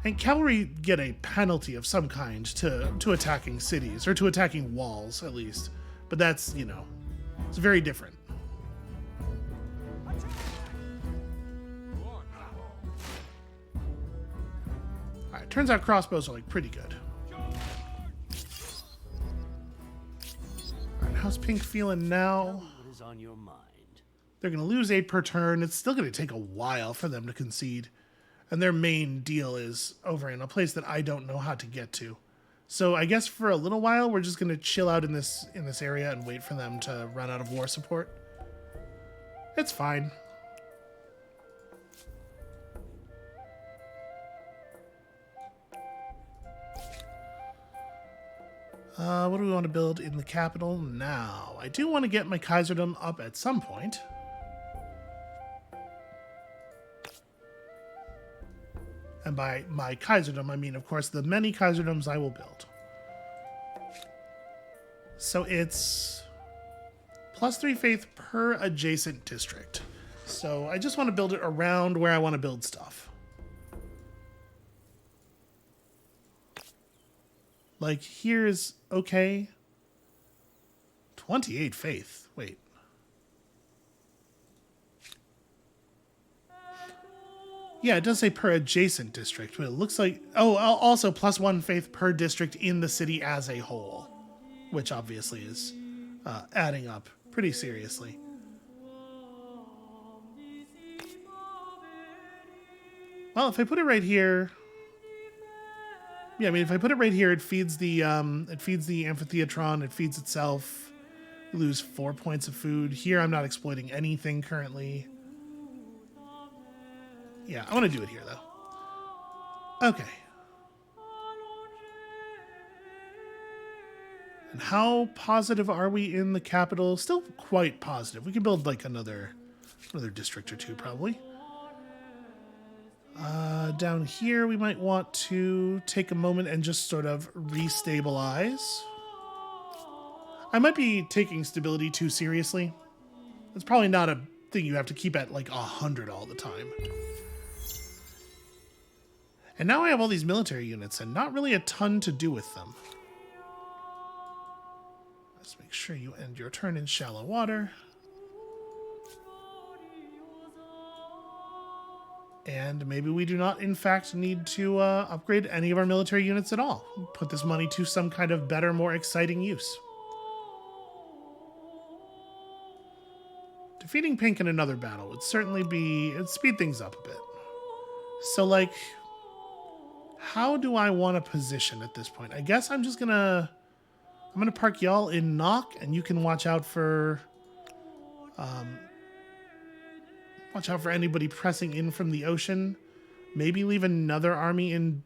And cavalry get a penalty of some kind to attacking cities, or to attacking walls, at least. But that's, you know, it's very different. Alright, turns out crossbows are, like, pretty good. Alright, how's Pink feeling now? What is on your mind? They're going to lose 8 per turn. It's still going to take a while for them to concede. And their main deal is over in a place that I don't know how to get to. So I guess for a little while, we're just going to chill out in this area and wait for them to run out of war support. It's fine. What do we want to build in the capital now? I do want to get my Kaiserdom up at some point. And by my Kaiserdom, I mean, of course, the many Kaiserdoms I will build. So it's +3 faith per adjacent district. So I just want to build it around where I want to build stuff. Like, here's okay. 28 faith. Wait. Yeah, it does say per adjacent district, but it looks like... Oh, also +1 faith per district in the city as a whole, which obviously is adding up pretty seriously. Well, if I put it right here... Yeah, I mean, if I put it right here, it feeds the amphitheatron, it feeds itself. We lose 4 points of food. Here, I'm not exploiting anything currently. Yeah, I want to do it here, though. Okay. And how positive are we in the capital? Still quite positive. We can build, like, another district or two, probably. Down here, we might want to take a moment and just sort of restabilize. I might be taking stability too seriously. It's probably not a thing you have to keep at, like, 100 all the time. And now I have all these military units and not really a ton to do with them. Let's make sure you end your turn in shallow water. And maybe we do not, in fact, need to upgrade any of our military units at all. Put this money to some kind of better, more exciting use. Defeating Pink in another battle would certainly it'd speed things up a bit. So, like... How do I want to position at this point? I guess I'm gonna park y'all in Nock, and you can watch out for anybody pressing in from the ocean. Maybe leave another army in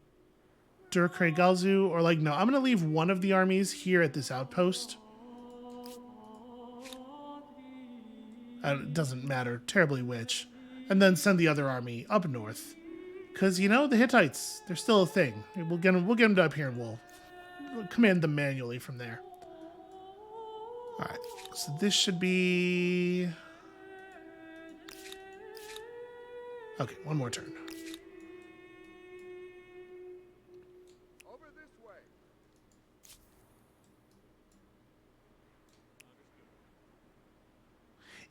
Dur-Kray Galzu, or like, no, I'm gonna leave one of the armies here at this outpost. It doesn't matter terribly which, and then send the other army up north. Because, you know, the Hittites, they're still a thing. We'll get them up here and we'll command them manually from there. All right, so this should be... Okay, one more turn. Over this way.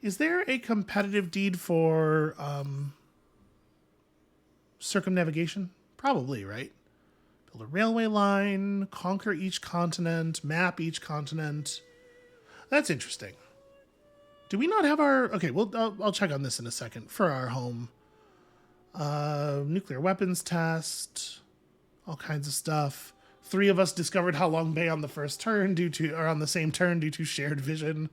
Is there a competitive deed for circumnavigation? Probably, right? Build a railway line, conquer each continent, map each continent. That's interesting. Do we not have our... Okay, well, I'll check on this in a second for our home. Nuclear weapons test, all kinds of stuff. 3 of us discovered How Long Bay on the first turn or on the same turn due to shared vision.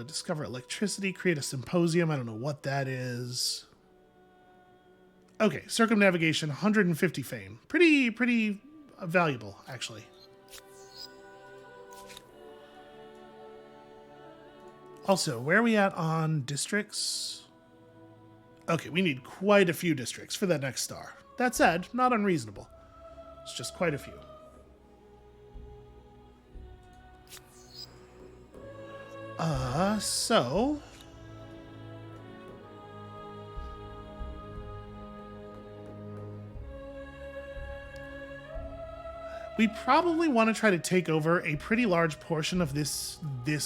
Discover electricity, create a symposium. I don't know what that is. Okay, circumnavigation, 150 fame. Pretty valuable, actually. Also, where are we at on districts? Okay, we need quite a few districts for that next star. That said, not unreasonable. It's just quite a few. So... we probably want to try to take over a pretty large portion of this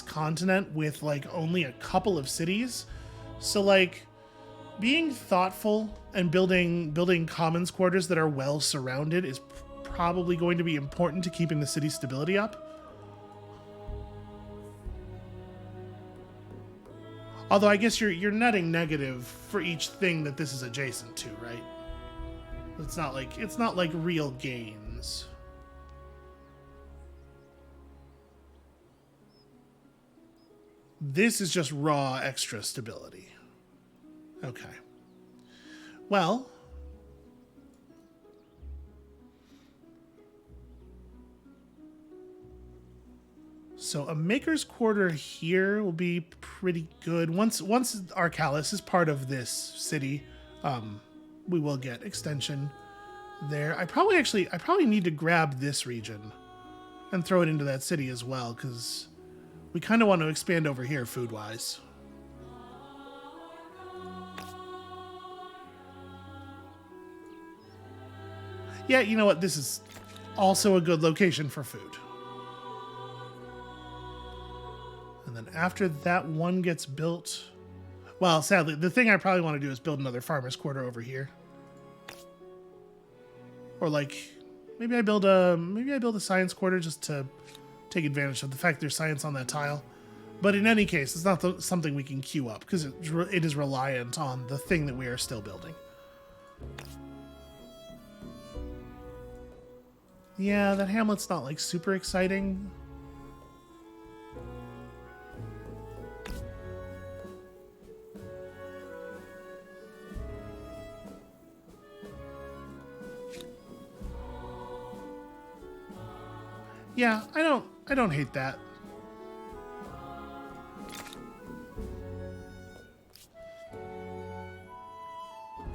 continent with like only a couple of cities. So like being thoughtful and building commons quarters that are well surrounded is probably going to be important to keeping the city stability up. Although I guess you're netting negative for each thing that this is adjacent to, right? It's not like real gains. This is just raw extra stability. Okay. Well, so a maker's quarter here will be pretty good. Once Arcalis is part of this city, we will get extension there. I probably need to grab this region and throw it into that city as well, because we kind of want to expand over here food-wise. Yeah, you know what? This is also a good location for food. And then after that one gets built... Well, sadly, the thing I probably want to do is build another farmer's quarter over here. Or like, maybe I build a science quarter just to take advantage of the fact there's science on that tile. But in any case, it's not something we can queue up because it is reliant on the thing that we are still building. Yeah, that hamlet's not like super exciting. Yeah, I don't hate that.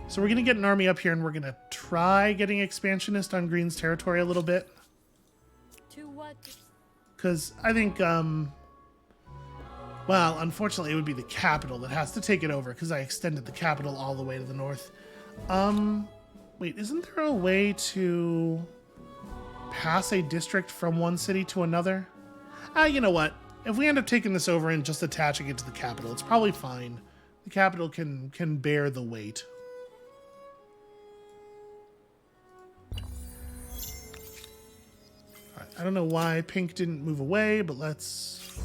So we're going to get an army up here and we're going to try getting expansionist on Green's territory a little bit. To what? Because I think, well, unfortunately it would be the capital that has to take it over because I extended the capital all the way to the north. Wait, isn't there a way to pass a district from one city to another? You know what? If we end up taking this over and just attaching it to the capital, it's probably fine. The capital can bear the weight. I don't know why pink didn't move away, but let's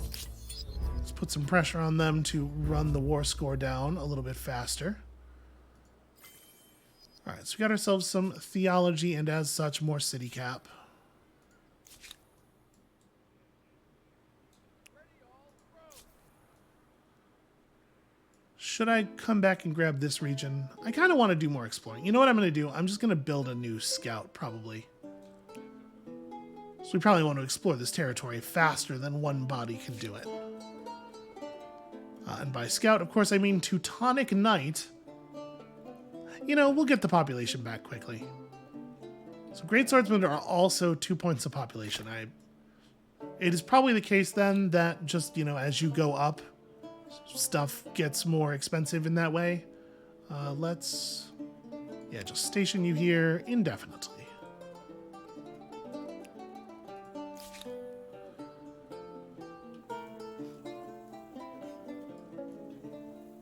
put some pressure on them to run the war score down a little bit faster. All right, so we got ourselves some theology and as such more city cap. Should I come back and grab this region? I kind of want to do more exploring. You know what I'm going to do? I'm just going to build a new scout, probably. So we probably want to explore this territory faster than one body can do it. And by scout, of course, I mean Teutonic Knight. You know, we'll get the population back quickly. So great swordsmen are also 2 points of population. It is probably the case then that just, as you go up, stuff gets more expensive in that way. Let's just station you here indefinitely.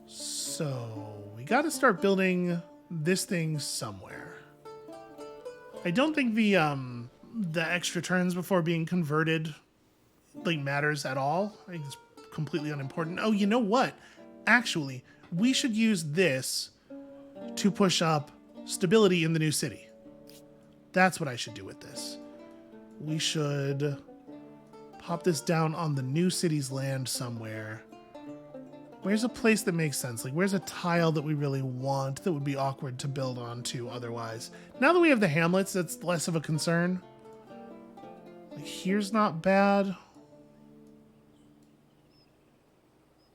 So we got to start building this thing somewhere. I don't think the extra turns before being converted matters at all. I think it's completely unimportant. Oh, you know what? Actually, we should use this to push up stability in the new city. That's what I should do with this. We should pop this down on the new city's land somewhere. Where's a place that makes sense? Where's a tile that we really want that would be awkward to build onto otherwise? Now that we have the hamlets, that's less of a concern. Here's not bad.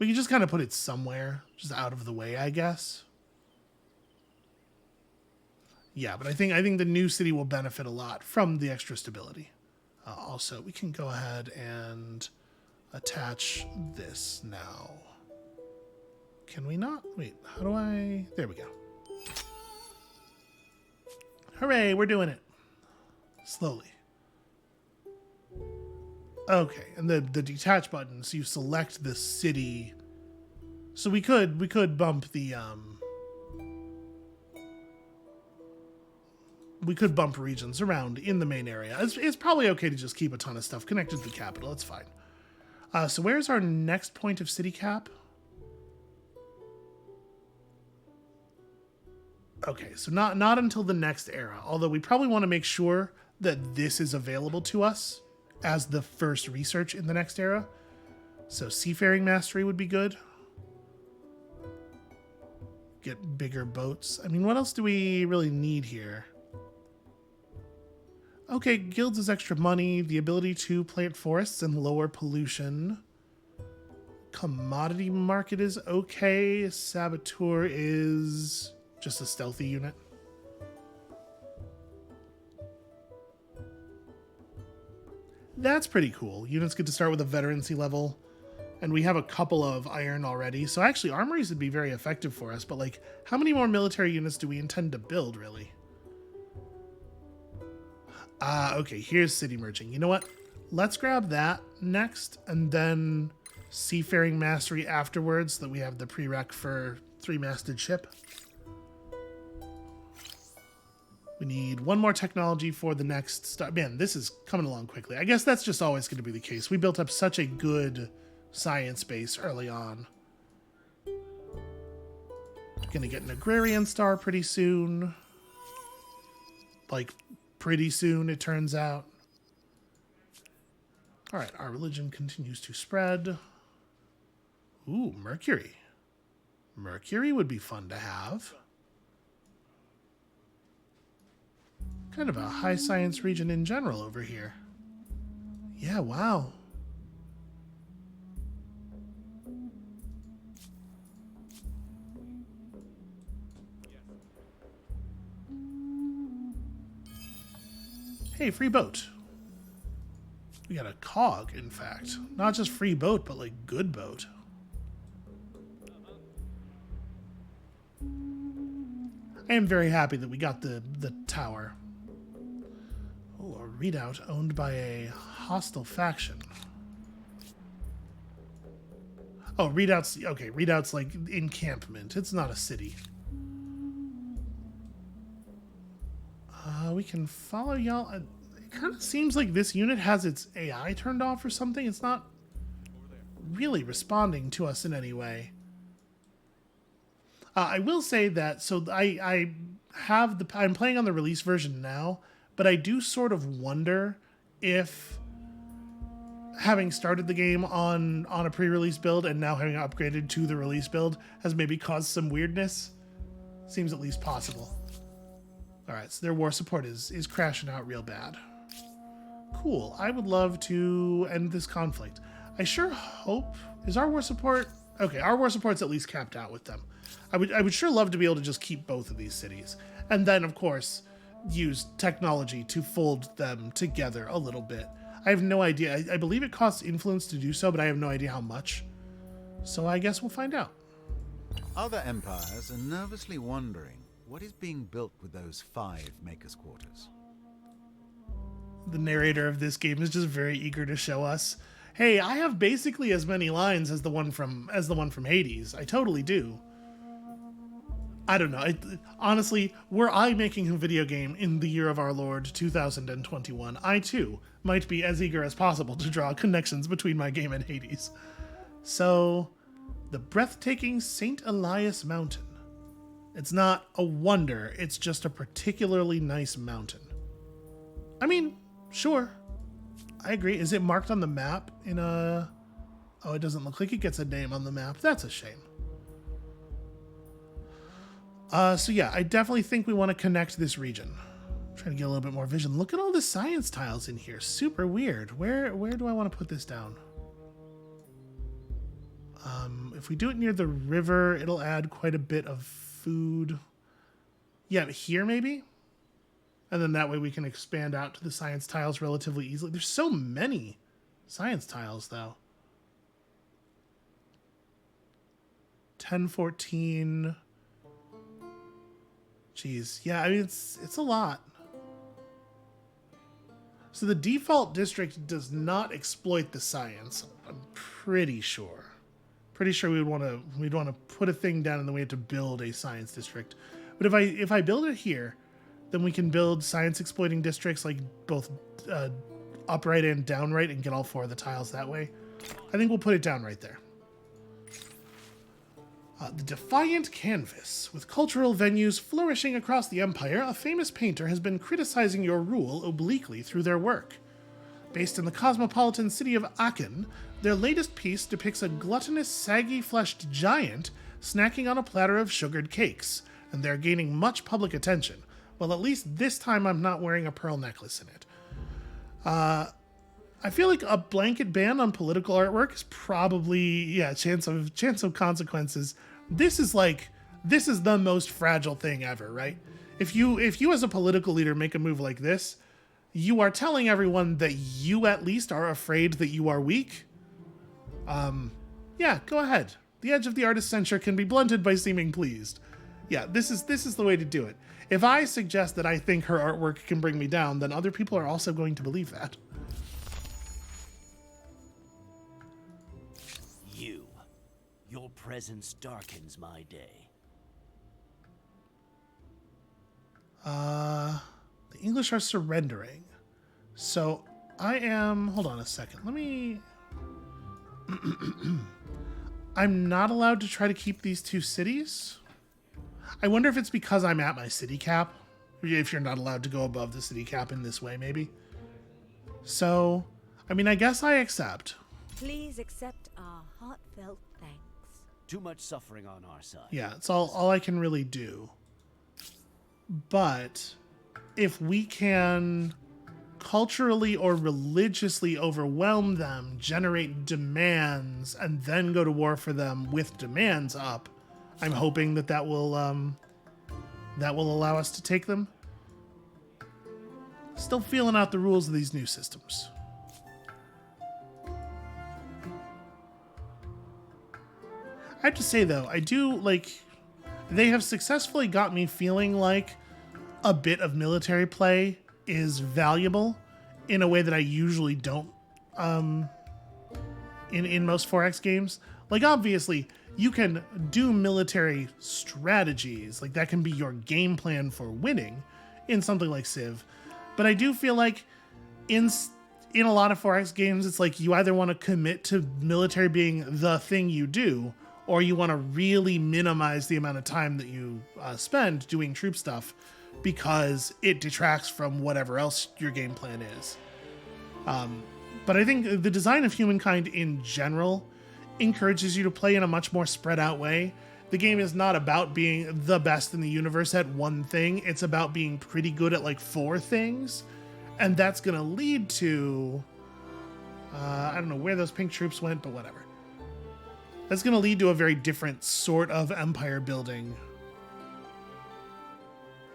We can just kind of put it somewhere, just out of the way, I guess. Yeah, but I think the new city will benefit a lot from the extra stability. Also, we can go ahead and attach this now. Can we not? Wait, how do I... There we go. Hooray, we're doing it. Slowly. Okay, and the detach button, so you select the city. So we could bump the we could bump regions around in the main area. It's probably okay to just keep a ton of stuff connected to the capital. It's fine. So where's our next point of city cap? Okay, so not until the next era. Although we probably want to make sure that this is available to us as the first research in the next era. So seafaring mastery would be good. Get bigger boats. I mean, what else do we really need here? Okay, guilds is extra money, the ability to plant forests and lower pollution. Commodity market is okay. Saboteur is just a stealthy unit. That's pretty cool. Units get to start with a veterancy level, and we have a couple of iron already. So actually, armories would be very effective for us, but how many more military units do we intend to build, really? Okay, here's city merging. You know what? Let's grab that next, and then seafaring mastery afterwards, so that we have the prereq for 3-masted ship. We need one more technology for the next start. Man, this is coming along quickly. I guess that's just always going to be the case. We built up such a good science base early on. Gonna get an agrarian star pretty soon. Pretty soon, it turns out. All right, our religion continues to spread. Ooh, Mercury. Mercury would be fun to have. Kind of a high science region in general over here. Yeah, wow. Hey, free boat. We got a cog, in fact. Not just free boat, but good boat. I am very happy that we got the tower. Oh, a redoubt owned by a hostile faction. Oh, redoubt's... Okay, redoubt's encampment. It's not a city. We can follow y'all. It kind of seems like this unit has its AI turned off or something. It's not really responding to us in any way. I will say that, so I'm playing on the release version now, but I do sort of wonder if having started the game on a pre-release build and now having upgraded to the release build has maybe caused some weirdness. Seems at least possible. All right, so their war support is crashing out real bad. Cool. I would love to end this conflict. I sure hope... Is our war support... Okay, our war support's at least capped out with them. I would sure love to be able to just keep both of these cities. And then, of course, use technology to fold them together a little bit. I have no idea. I believe it costs influence to do so, but I have no idea how much. So I guess we'll find out. Other empires are nervously wondering what is being built with those 5 Maker's Quarters. The narrator of this game is just very eager to show us, hey, I have basically as many lines as the one from Hades. I totally do. I don't know. Honestly, were I making a video game in the year of our Lord 2021, I too might be as eager as possible to draw connections between my game and Hades. So, the breathtaking St. Elias Mountain. It's not a wonder, it's just a particularly nice mountain. I mean, sure. I agree. Is it marked on the map in a... Oh, it doesn't look like it gets a name on the map. That's a shame. So yeah, I definitely think we want to connect this region. I'm trying to get a little bit more vision. Look at all the science tiles in here. Super weird. Where do I want to put this down? If we do it near the river, it'll add quite a bit of food. Yeah, here maybe? And then that way we can expand out to the science tiles relatively easily. There's so many science tiles, though. 1014. Jeez. Yeah, I mean, it's a lot. So the default district does not exploit the science. I'm pretty sure. Pretty sure we'd want to put a thing down and then we have to build a science district. But if I build it here, then we can build science exploiting districts like both upright and downright and get all 4 of the tiles that way. I think we'll put it down right there. The Defiant Canvas. With cultural venues flourishing across the Empire, a famous painter has been criticizing your rule obliquely through their work. Based in the cosmopolitan city of Aachen, their latest piece depicts a gluttonous, saggy-fleshed giant snacking on a platter of sugared cakes, and they're gaining much public attention. Well, at least this time I'm not wearing a pearl necklace in it. I feel like a blanket ban on political artwork is probably, yeah, chance of consequences. This is the most fragile thing ever, right? If you as a political leader make a move like this, you are telling everyone that you at least are afraid that you are weak. Yeah, go ahead. The edge of the artist's censure can be blunted by seeming pleased. Yeah, this is the way to do it. If I suggest that I think her artwork can bring me down, then other people are also going to believe that. Your presence darkens my day. The English are surrendering. So I am... Hold on a second. Let me... I'm not allowed to try to keep these 2 cities? I wonder if it's because I'm at my city cap. If you're not allowed to go above the city cap in this way, maybe. So, I mean, I guess I accept. Please accept our heartfelt thanks. Too much suffering on our side. Yeah, it's all I can really do. But if we can culturally or religiously overwhelm them, generate demands, and then go to war for them with demands up, I'm hoping that will allow us to take them. Still feeling out the rules of these new systems. I have to say, though, I do, like, they have successfully got me feeling like a bit of military play is valuable in a way that I usually don't in most 4X games. Like, obviously, you can do military strategies. Like, that can be your game plan for winning in something like Civ. But I do feel like in a lot of 4X games, it's like you either want to commit to military being the thing you do, or you want to really minimize the amount of time that you spend doing troop stuff because it detracts from whatever else your game plan is. But I think the design of Humankind in general encourages you to play in a much more spread out way. The game is not about being the best in the universe at one thing. It's about being pretty good at like 4 things. And that's going to lead to... I don't know where those pink troops went, but whatever. That's going to lead to a very different sort of empire building.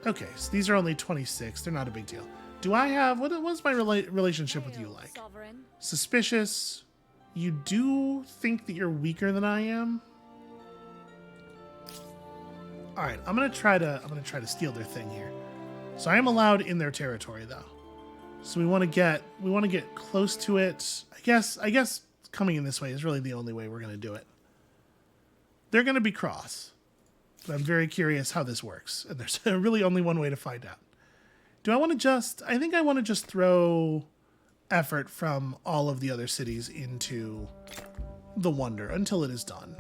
Okay, so these are only 26. They're not a big deal. Do I have... What's my relationship with you like? Sovereign. Suspicious. You do think that you're weaker than I am? All right, I'm gonna try to steal their thing here. So I am allowed in their territory though. So we want to get close to it. I guess coming in this way is really the only way we're gonna do it. They're gonna be cross, but I'm very curious how this works, and there's really only one way to find out. Do I want to just? I think I want to just throw effort from all of the other cities into the Wonder until it is done.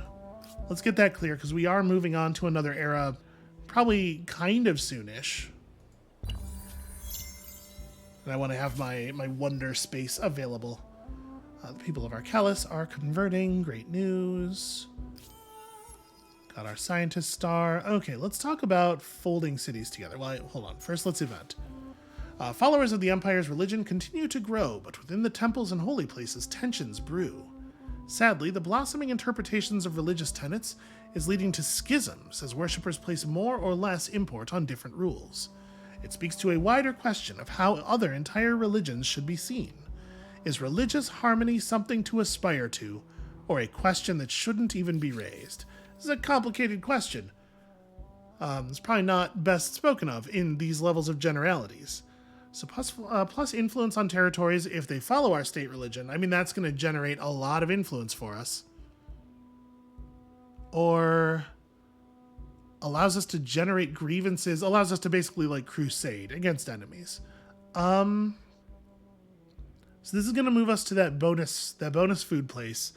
Let's get that clear because we are moving on to another era, probably kind of soonish. And I want to have my Wonder space available. The people of Arcalis are converting. Great news. Got our scientist star. Okay, let's talk about folding cities together. Well, hold on. First, let's event. Followers of the Empire's religion continue to grow, but within the temples and holy places, tensions brew. Sadly, the blossoming interpretations of religious tenets is leading to schisms as worshippers place more or less import on different rules. It speaks to a wider question of how other entire religions should be seen. Is religious harmony something to aspire to, or a question that shouldn't even be raised? This is a complicated question. It's probably not best spoken of in these levels of generalities. So plus influence on territories if they follow our state religion. I mean, that's going to generate a lot of influence for us. Or allows us to generate grievances, allows us to basically like crusade against enemies. So this is going to move us to that bonus food place,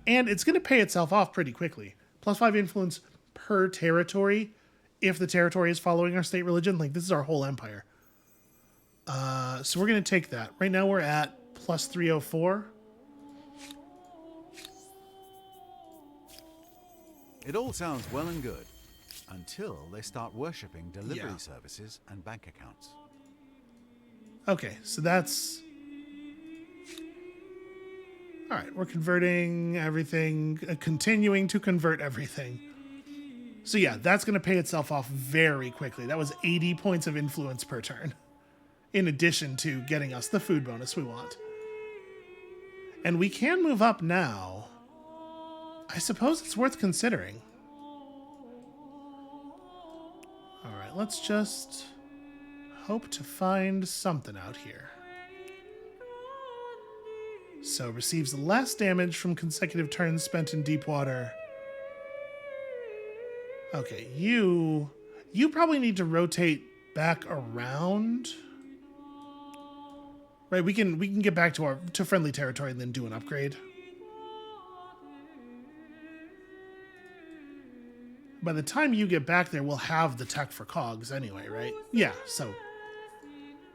and it's going to pay itself off pretty quickly. +5 influence per territory if the territory is following our state religion. Like, this is our whole empire. So we're going to take that. Right now we're at +304. It all sounds well and good until they start worshipping delivery services and bank accounts. Okay, so that's... All right, we're converting everything, continuing to convert everything. So yeah, that's going to pay itself off very quickly. That was 80 points of influence per turn, in addition to getting us the food bonus we want. And we can move up now. I suppose it's worth considering. All right, let's just hope to find something out here. So, receives less damage from consecutive turns spent in deep water. Okay, you probably need to rotate back around. Right, we can get back to friendly territory and then do an upgrade. By the time you get back there, we'll have the tech for cogs anyway, right? Yeah, so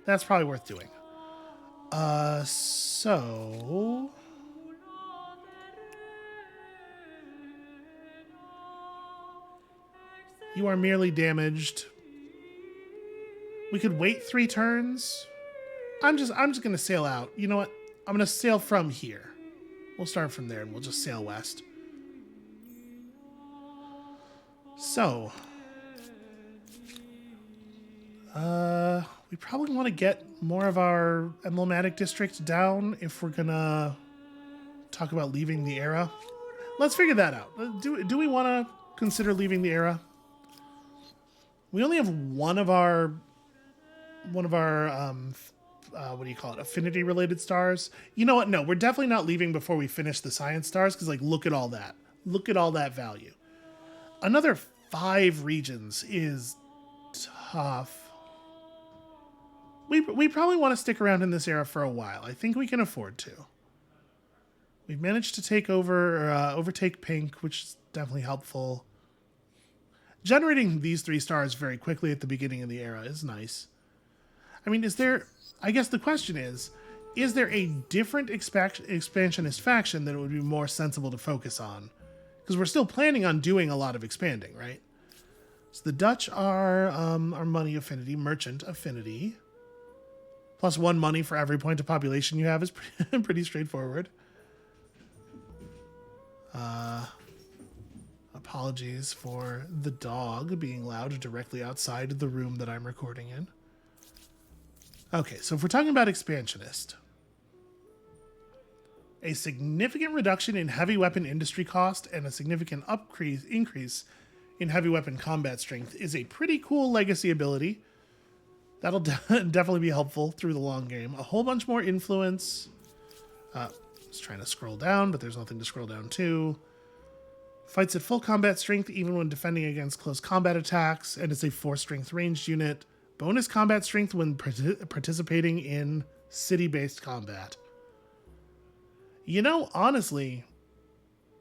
that's probably worth doing. So you are merely damaged. We could wait 3 turns. I'm just gonna sail out. You know what? I'm gonna sail from here. We'll start from there and we'll just sail west. So we probably want to get more of our emblematic district down if we're gonna talk about leaving the era. Let's figure that out. Do we want to consider leaving the era? We only have one of our what do you call it? Affinity related stars. You know what? No, we're definitely not leaving before we finish the science stars, because like look at all that. Look at all that value. Another 5 regions is tough. We probably want to stick around in this era for a while. I think we can afford to. We've managed to take over, overtake Pink, which is definitely helpful. Generating these 3 stars very quickly at the beginning of the era is nice. I mean, I guess the question is there a different expansionist faction that it would be more sensible to focus on? Because we're still planning on doing a lot of expanding, right? So the Dutch are our money affinity, merchant affinity. +1 money for every point of population you have is pretty straightforward. Apologies for the dog being loud directly outside the room that I'm recording in. Okay, so if we're talking about Expansionist, a significant reduction in heavy weapon industry cost and a significant increase in heavy weapon combat strength is a pretty cool legacy ability. That'll definitely be helpful through the long game. A whole bunch more influence. I was trying to scroll down, but there's nothing to scroll down to. Fights at full combat strength even when defending against close combat attacks, and is a 4-strength ranged unit. Bonus combat strength when participating in city-based combat. You know, honestly,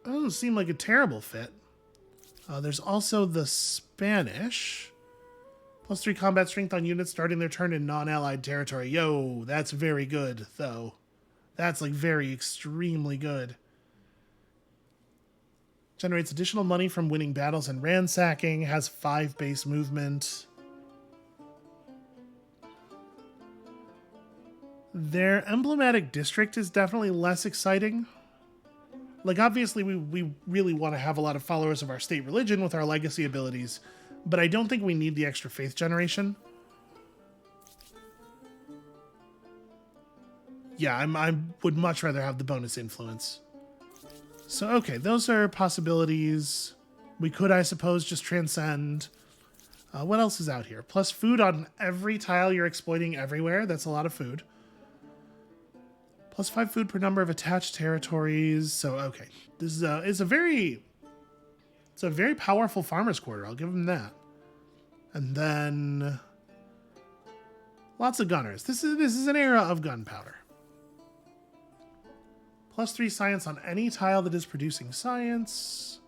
it doesn't seem like a terrible fit. There's also the Spanish. +3 combat strength on units starting their turn in non-allied territory. Yo, that's very good, though. That's, like, very extremely good. Generates additional money from winning battles and ransacking. Has 5 base movement. Their emblematic district is definitely less exciting. Like, obviously, we really want to have a lot of followers of our state religion with our legacy abilities, but I don't think we need the extra faith generation. Yeah, I would much rather have the bonus influence. So, okay, those are possibilities. We could, I suppose, just transcend. What else is out here? Plus food on every tile you're exploiting everywhere. That's a lot of food. Plus 5 food per number of attached territories. So, okay. This is a very powerful farmer's quarter. I'll give them that. And then lots of gunners. This is an era of gunpowder. +3 science on any tile that is producing science.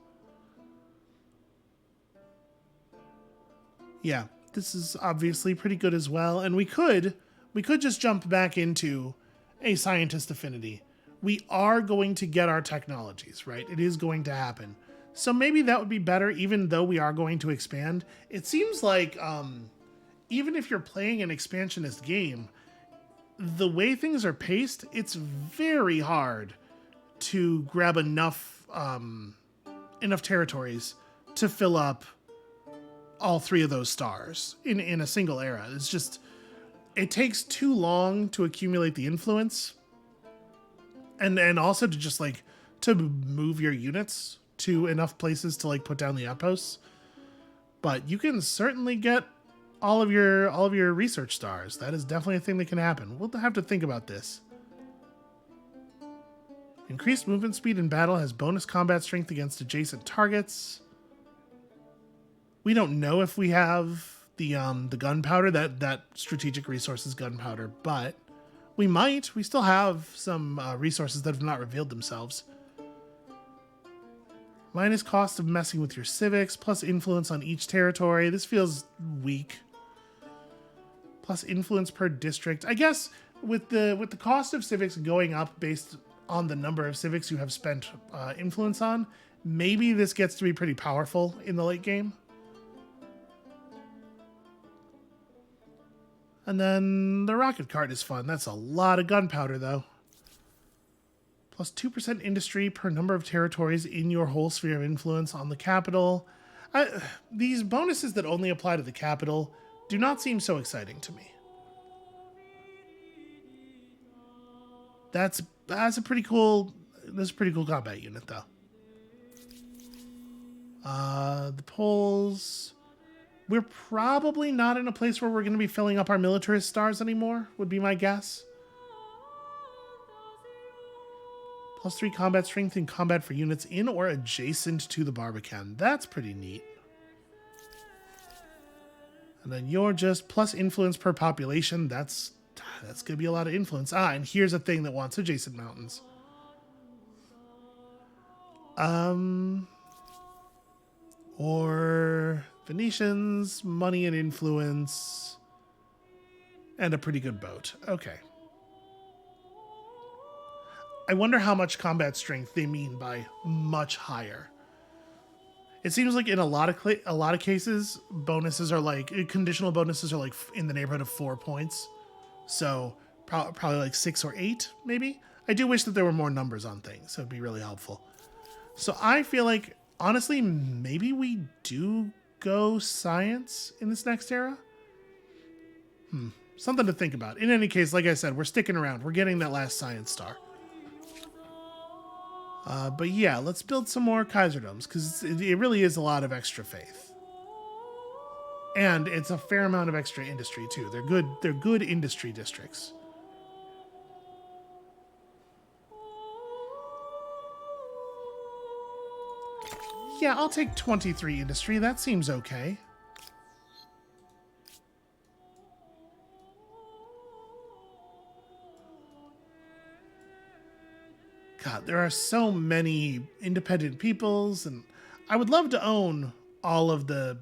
Yeah, this is obviously pretty good as well. And we could just jump back into a scientist affinity. We are going to get our technologies, right? It is going to happen. So maybe that would be better, even though we are going to expand. It seems like even if you're playing an expansionist game, the way things are paced, it's very hard to grab enough territories to fill up all 3 of those stars in a single era. It's just, it takes too long to accumulate the influence, and also to just like to move your units to enough places to like put down the outposts. But you can certainly get all of your research stars. That is definitely a thing that can happen. We'll have to think about this. Increased movement speed in battle has bonus combat strength against adjacent targets. We don't know if we have the gunpowder, that strategic resource is gunpowder, but we might. We still have some resources that have not revealed themselves. Minus cost of messing with your civics, plus influence on each territory. This feels weak. Plus influence per district. I guess with the cost of civics going up based on the number of civics you have spent influence on, maybe this gets to be pretty powerful in the late game. And then the rocket cart is fun. That's a lot of gunpowder, though. Plus 2% industry per number of territories in your whole sphere of influence on the capital. These bonuses that only apply to the capital do not seem so exciting to me. That's a pretty cool combat unit, though. The polls. We're probably not in a place where we're going to be filling up our militarist stars anymore, would be my guess. Plus 3 combat strength in combat for units in or adjacent to the Barbican. That's pretty neat. And then you're just plus influence per population. That's going to be a lot of influence. And here's a thing that wants adjacent mountains. Or Venetians, money and influence, and a pretty good boat. Okay. I wonder how much combat strength they mean by much higher. It seems like in a lot of cases, bonuses are like conditional bonuses are like in the neighborhood of 4 points. So probably like 6 or 8, maybe. I do wish that there were more numbers on things. So it'd be really helpful. So I feel like honestly, maybe we do go science in this next era? Something to think about. In any case, like I said, we're sticking around. We're getting that last science star. But yeah, let's build some more Kaiserdoms, because it really is a lot of extra faith. And it's a fair amount of extra industry, too. They're good industry districts. Yeah, I'll take 23 industry. That seems okay. God, there are so many independent peoples, and I would love to own all the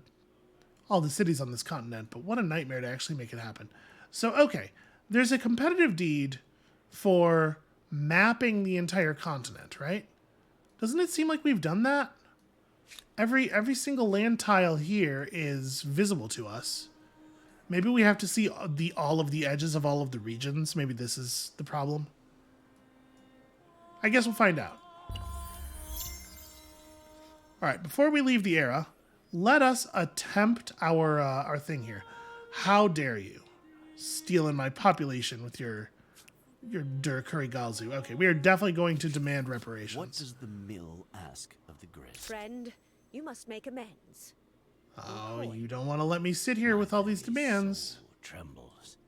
cities on this continent, but what a nightmare to actually make it happen. So, okay, there's a competitive deed for mapping the entire continent, right? Doesn't it seem like we've done that? Every single land tile here is visible to us. Maybe we have to see all of the edges of all of the regions. Maybe this is the problem. I guess we'll find out. All right, before we leave the era, let us attempt our thing here. How dare you stealing my population with your Dur Kurigalzu? Okay, we are definitely going to demand reparations. What does the mill ask of the grid? Friend, you must make amends. Oh, you don't want to let me sit here with all these demands. Soul trembles.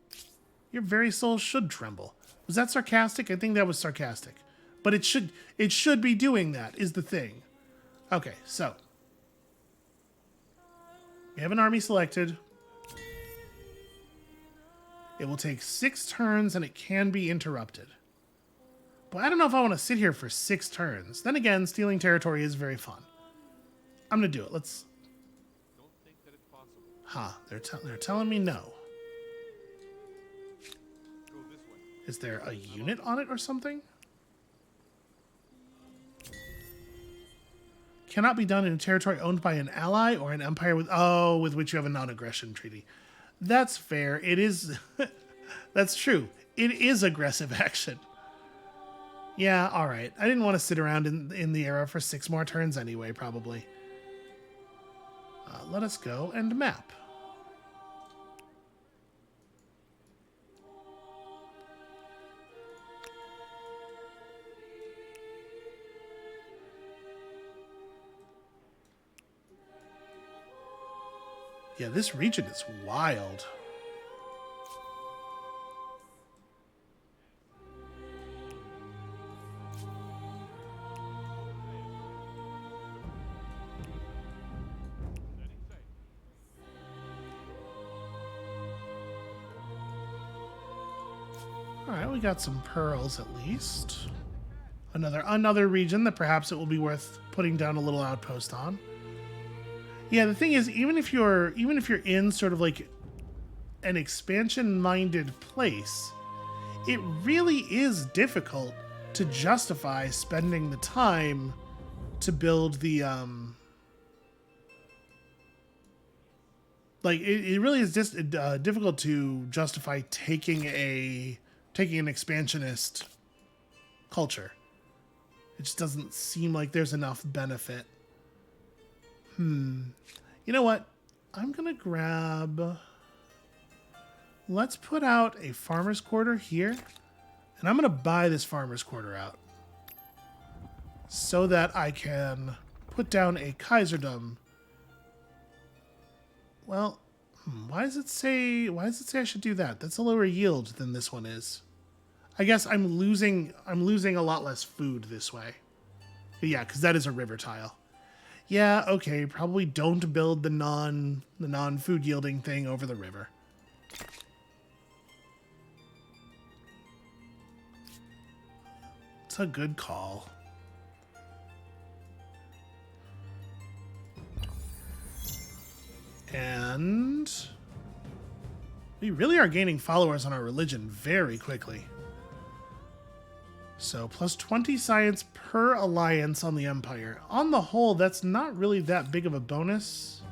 Your very soul should tremble. Was that sarcastic? I think that was sarcastic. But it should be doing that, is the thing. Okay, so we have an army selected. It will take 6 turns and it can be interrupted. But I don't know if I want to sit here for 6 turns. Then again, stealing territory is very fun. I'm going to do it. Let's... Don't think that it's possible. They're telling me no. Go this way. Is there a unit on it or something? Cannot be done in a territory owned by an ally or an empire with which you have a non-aggression treaty. That's fair. It is... That's true. It is aggressive action. Yeah, all right. I didn't want to sit around in the era for 6 more turns anyway, probably. Let us go and map. Yeah, this region is wild. Alright, we got some pearls at least. Another region that perhaps it will be worth putting down a little outpost on. Yeah, the thing is, even if you're in sort of like an expansion-minded place, it really is difficult to justify spending the time to build the like it really is just difficult to justify taking an expansionist culture. It just doesn't seem like there's enough benefit. You know what? I'm gonna grab... Let's put out a farmer's quarter here. And I'm gonna buy this farmer's quarter out. So that I can put down a Kaiserdom. Well, why does it say I should do that? That's a lower yield than this one is. I guess I'm losing a lot less food this way. Yeah, because that is a river tile. Yeah, okay, probably don't build the non-food yielding thing over the river. It's a good call. And we really are gaining followers on our religion very quickly. So, plus 20 science per alliance on the Empire. On the whole, that's not really that big of a bonus.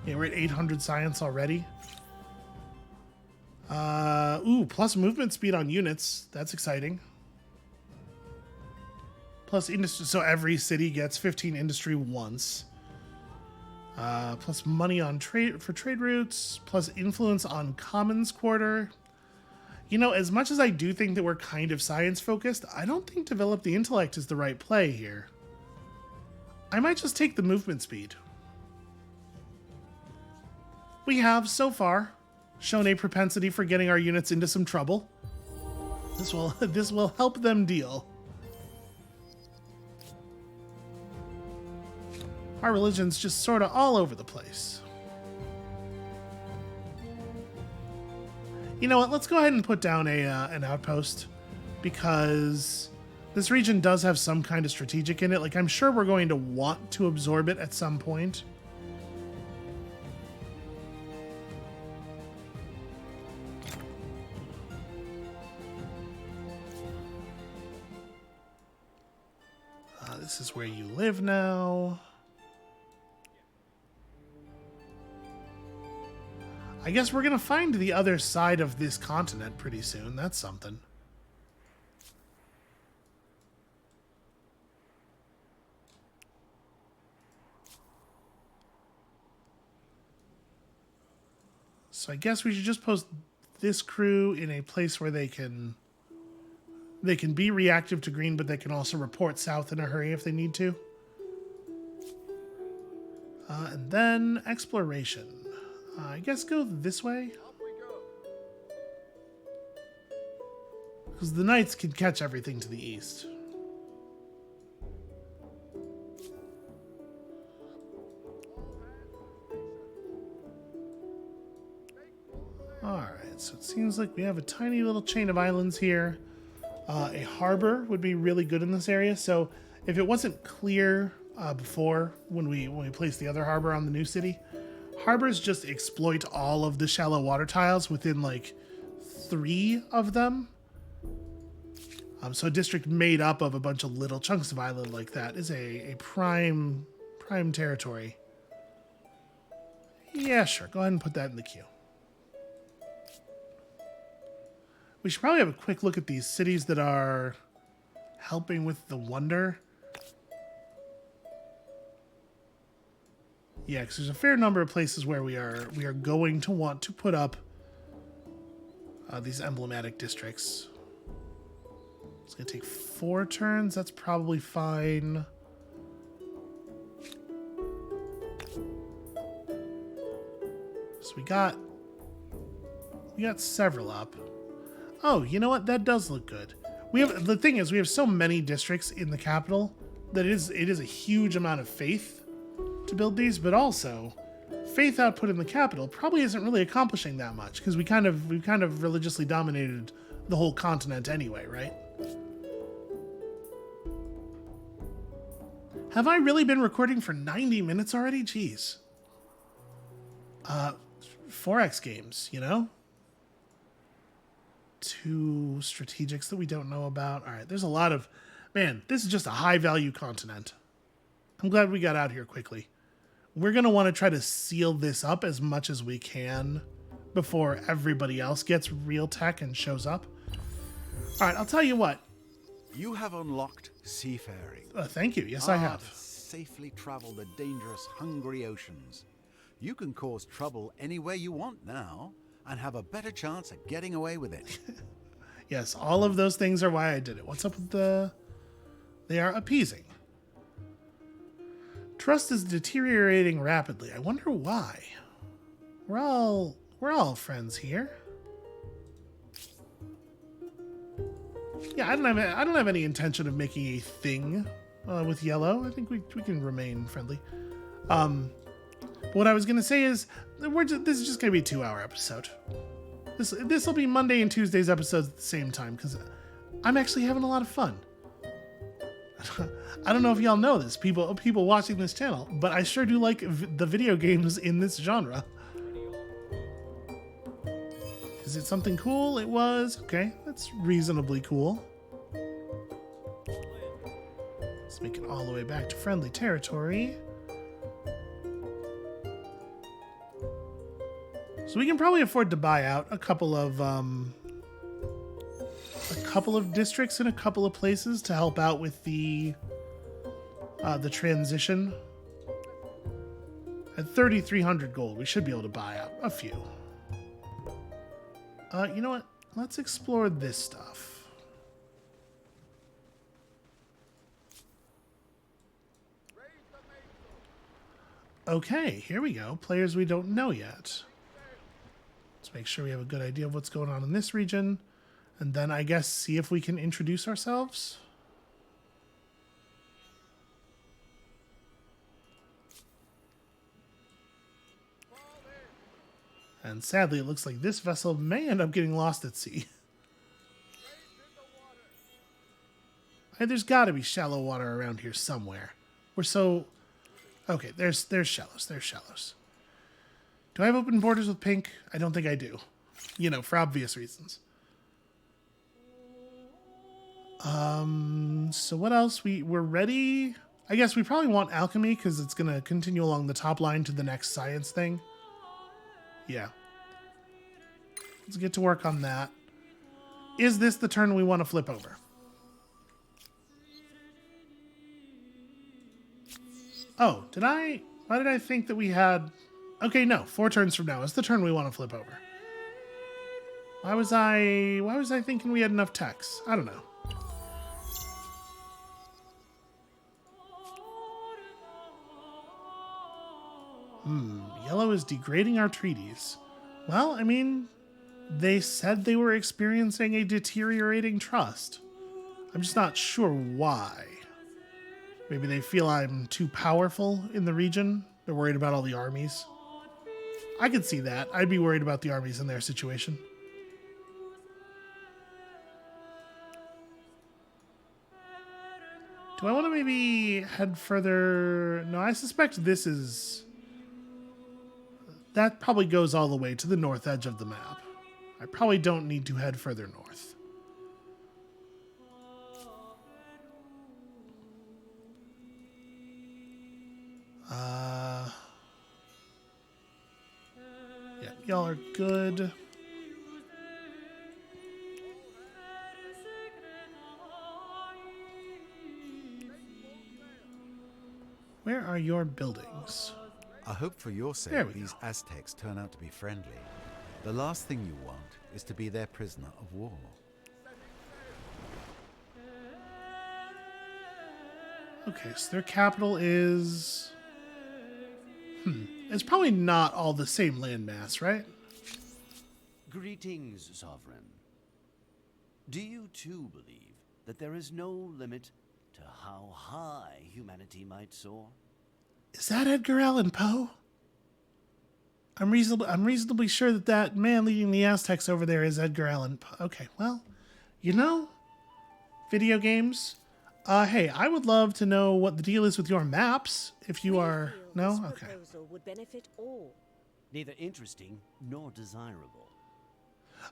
Yeah, we're at 800 science already. Ooh, plus movement speed on units. That's exciting. Plus industry, so every city gets 15 industry once. Plus money on trade for trade routes, plus influence on Commons Quarter. You know, as much as I do think that we're kind of science focused, I don't think develop the intellect is the right play here. I might just take the movement speed. We have, so far, shown a propensity for getting our units into some trouble. This will help them deal. Our religion's just sort of all over the place. You know what? Let's go ahead and put down an outpost, because this region does have some kind of strategic in it. Like, I'm sure we're going to want to absorb it at some point. This is where you live now. I guess we're gonna find the other side of this continent pretty soon. That's something. So I guess we should just post this crew in a place where they can be reactive to green, but they can also report south in a hurry if they need to. And then exploration. I guess go this way. Because the knights can catch everything to the east. Alright, so it seems like we have a tiny little chain of islands here. A harbor would be really good in this area. So if it wasn't clear before when we placed the other harbor on the new city, harbors just exploit all of the shallow water tiles within like 3 of them. So a district made up of a bunch of little chunks of island like that is a prime territory. Yeah, sure. Go ahead and put that in the queue. We should probably have a quick look at these cities that are helping with the wonder. Yeah, because there's a fair number of places where we are going to want to put up these emblematic districts. It's going to take 4 turns. That's probably fine. So we got several up. Oh, you know what? That does look good. The thing is, we have so many districts in the capital that it is a huge amount of faith to build these, but also faith output in the capital probably isn't really accomplishing that much, because we've kind of religiously dominated the whole continent anyway, right? Have I really been recording for 90 minutes already? Jeez. 4X games, you know? 2 strategics that we don't know about. All right, there's a lot of... Man, this is just a high-value continent. I'm glad we got out here quickly. We're going to want to try to seal this up as much as we can before everybody else gets real tech and shows up. All right, I'll tell you what. You have unlocked seafaring. Thank you. Yes, I have. Safely travel the dangerous, hungry oceans. You can cause trouble anywhere you want now, and have a better chance at getting away with it. Yes, all of those things are why I did it. What's up with the... They are appeasing. Trust is deteriorating rapidly. I wonder why. We're all friends here. Yeah, I don't have any intention of making a thing with yellow. I think we can remain friendly. What I was gonna say is this is just gonna be a 2-hour episode. This will be Monday and Tuesday's episodes at the same time, because I'm actually having a lot of fun. I don't know if y'all know this, people watching this channel, but I sure do like the video games in this genre. Is it something cool? It was. Okay, that's reasonably cool. Let's make it all the way back to friendly territory. So we can probably afford to buy out a couple of couple of districts in a couple of places to help out with the transition. At 3,300 gold, we should be able to buy up a few. You know what? Let's explore this stuff. Okay, here we go. Players we don't know yet. Let's make sure we have a good idea of what's going on in this region. And then I guess see if we can introduce ourselves. And sadly, it looks like this vessel may end up getting lost at sea. Hey, there's got to be shallow water around here somewhere. We're so... Okay, there's shallows. There's shallows. Do I have open borders with Pink? I don't think I do. You know, for obvious reasons. So what else? We're ready. I guess we probably want alchemy because it's going to continue along the top line to the next science thing. Yeah. Let's get to work on that. Is this the turn we want to flip over? Oh, why did I think that we had... Okay, no, 4 turns from now is the turn we want to flip over. Why was I thinking we had enough techs? I don't know. Yellow is degrading our treaties. Well, I mean, they said they were experiencing a deteriorating trust. I'm just not sure why. Maybe they feel I'm too powerful in the region. They're worried about all the armies. I could see that. I'd be worried about the armies in their situation. Do I want to maybe head further? No, I suspect this is... That probably goes all the way to the north edge of the map. I probably don't need to head further north. Yeah, y'all are good. Where are your buildings? I hope for your There sake we these go. Aztecs turn out to be friendly. The last thing you want is to be their prisoner of war. Okay, so their capital is... It's probably not all the same landmass, right? Greetings, Sovereign. Do you too believe that there is no limit to how high humanity might soar? Is that Edgar Allan Poe? I'm reasonably sure that man leading the Aztecs over there is Edgar Allan Poe. Okay, well, you know, video games. Hey, I would love to know what the deal is with your maps. If you are... No? This Okay. proposal would benefit all. Neither interesting nor desirable.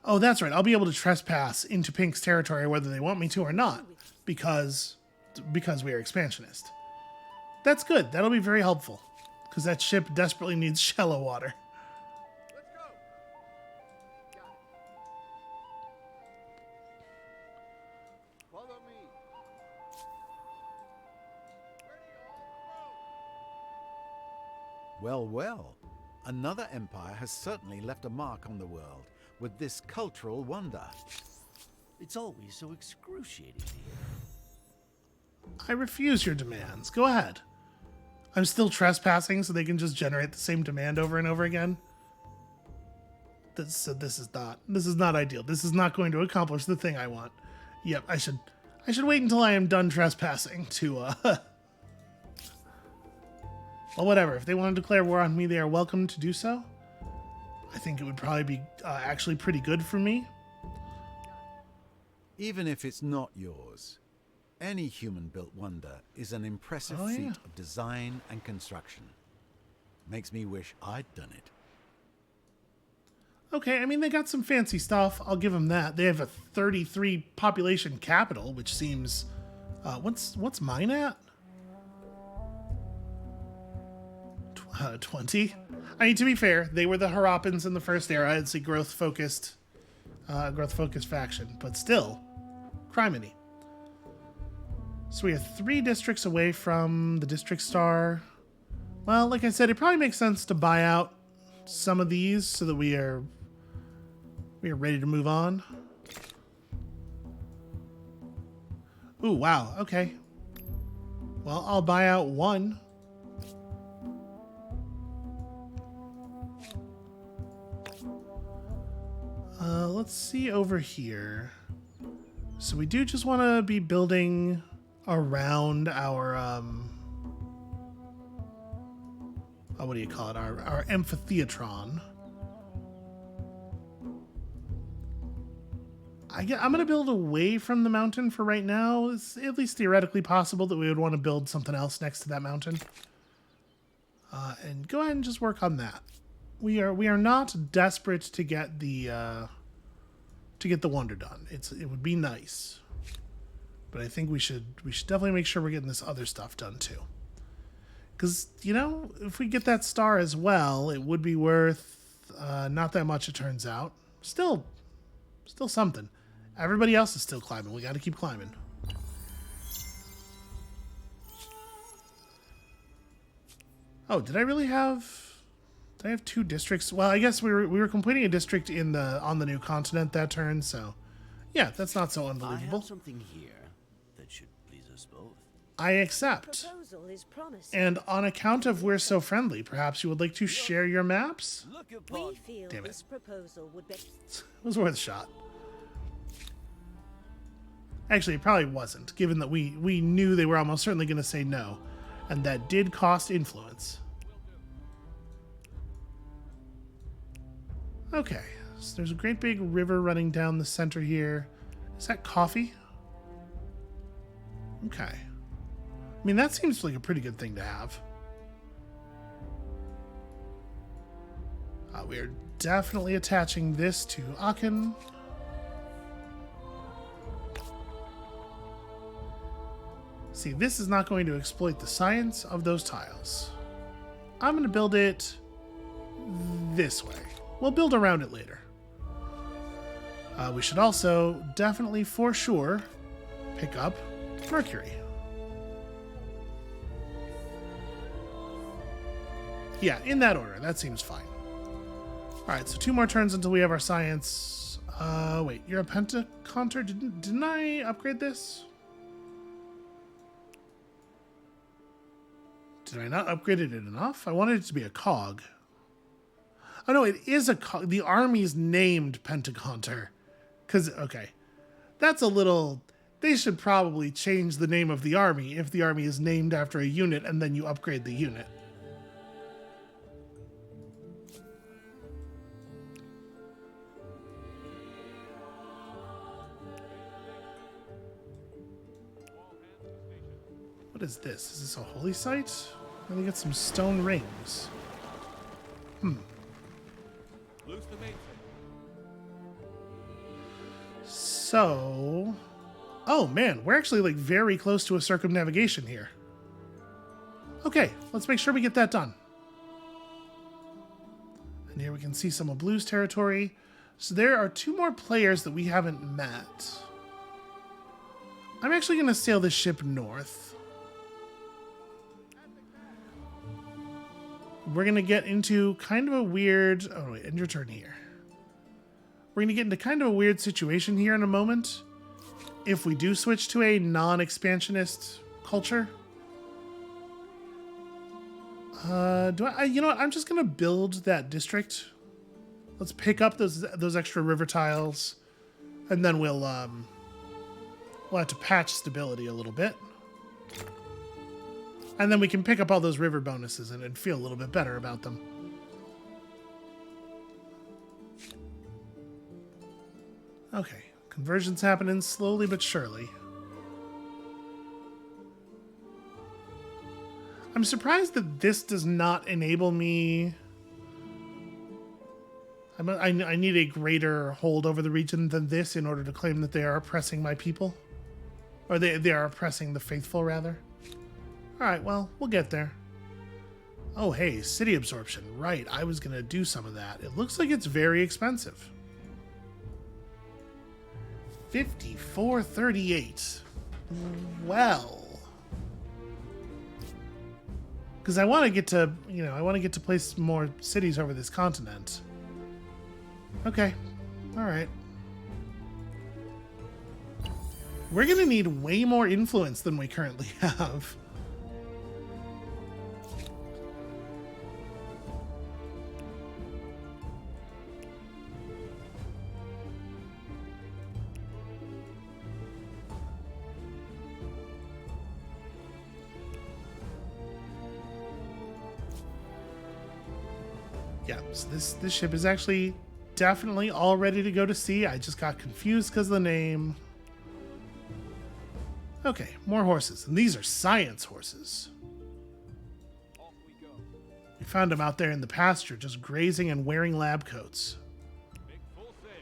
Oh, that's right. I'll be able to trespass into Pink's territory whether they want me to or not. Because we are expansionist. That's good. That'll be very helpful. Because that ship desperately needs shallow water. Let's go. Got it. Follow me. Ready all row. Well, well. Another empire has certainly left a mark on the world with this cultural wonder. It's always so excruciating to hear. I refuse your demands. Go ahead. I'm still trespassing so they can just generate the same demand over and over again. This is not ideal. This is not going to accomplish the thing I want. Yep, I should wait until I am done trespassing to Well, whatever. If they want to declare war on me, they are welcome to do so. I think it would probably be actually pretty good for me. Even if it's not yours, any human-built wonder is an impressive Oh, yeah. feat of design and construction. Makes me wish I'd done it. Okay, I mean, they got some fancy stuff. I'll give them that. They have a 33 population capital, which seems... what's mine at? 20? I mean, to be fair, they were the Harappans in the first era. It's a growth-focused faction. But still, criminy. So we are 3 districts away from the district star. Well, like I said, it probably makes sense to buy out some of these so that we are ready to move on. Ooh, wow, okay. Well, I'll buy out 1. Let's see over here. So we do just want to be building around our, what do you call it? Our amphitheatron. I'm going to build away from the mountain for right now. It's at least theoretically possible that we would want to build something else next to that mountain. And go ahead and just work on that. We are not desperate to get the wonder done. It would be nice, but I think we should definitely make sure we're getting this other stuff done too. Because if we get that star as well, it would be worth not that much. It turns out, still something. Everybody else is still climbing. We got to keep climbing. Oh, did I really have? Did I have 2 districts? Well, I guess we were completing a district on the new continent that turn. So, yeah, that's not so I unbelievable. have something here that should please us both. I accept. Proposal is promising. And on account of we're so friendly, perhaps you would like to share your maps? Look We upon feel Damn it. this proposal would be... It was worth a shot. Actually, it probably wasn't, given that we knew they were almost certainly going to say no. And that did cost influence. Okay, so there's a great big river running down the center here. Is that coffee? Okay. I mean, that seems like a pretty good thing to have. We are definitely attaching this to Aachen. See, this is not going to exploit the science of those tiles. I'm going to build it this way. We'll build around it later. We should also definitely, for sure, pick up Mercury. Yeah, in that order. That seems fine. Alright, so 2 more turns until we have our science. Wait, you're a Pentaconter? Didn't I upgrade this? Did I not upgrade it enough? I wanted it to be a cog. Oh no, it is a cog. The army's named Pentaconter. Okay. That's a little... They should probably change the name of the army if the army is named after a unit and then you upgrade the unit. What is this? Is this a holy site? Let me get some stone rings. loose the mainsail. So... Oh man, we're actually like very close to a circumnavigation here. Okay, let's make sure we get that done. And here we can see some of Blue's territory. So there are 2 more players that we haven't met. I'm actually going to sail this ship north. We're going to get into kind of a weird... Oh, wait, end your turn here. We're going to get into kind of a weird situation here in a moment. If we do switch to a non-expansionist culture. You know what? I'm just going to build that district. Let's pick up those extra river tiles. And then we'll have to patch stability a little bit. And then we can pick up all those river bonuses and feel a little bit better about them. Okay, conversion's happening slowly but surely. I'm surprised that this does not enable me... I need a greater hold over the region than this in order to claim that they are oppressing my people. Or they are oppressing the faithful, rather. Alright, well, we'll get there. Oh, hey, city absorption. Right, I was going to do some of that. It looks like it's very expensive. 5438. Well, because I want to get to, I want to get to place more cities over this continent. Okay. All right. We're going to need way more influence than we currently have. Yeah, so this ship is actually definitely all ready to go to sea. I just got confused because of the name. Okay, more horses. And these are science horses. Off we go. We found them out there in the pasture, just grazing and wearing lab coats. Make full sail.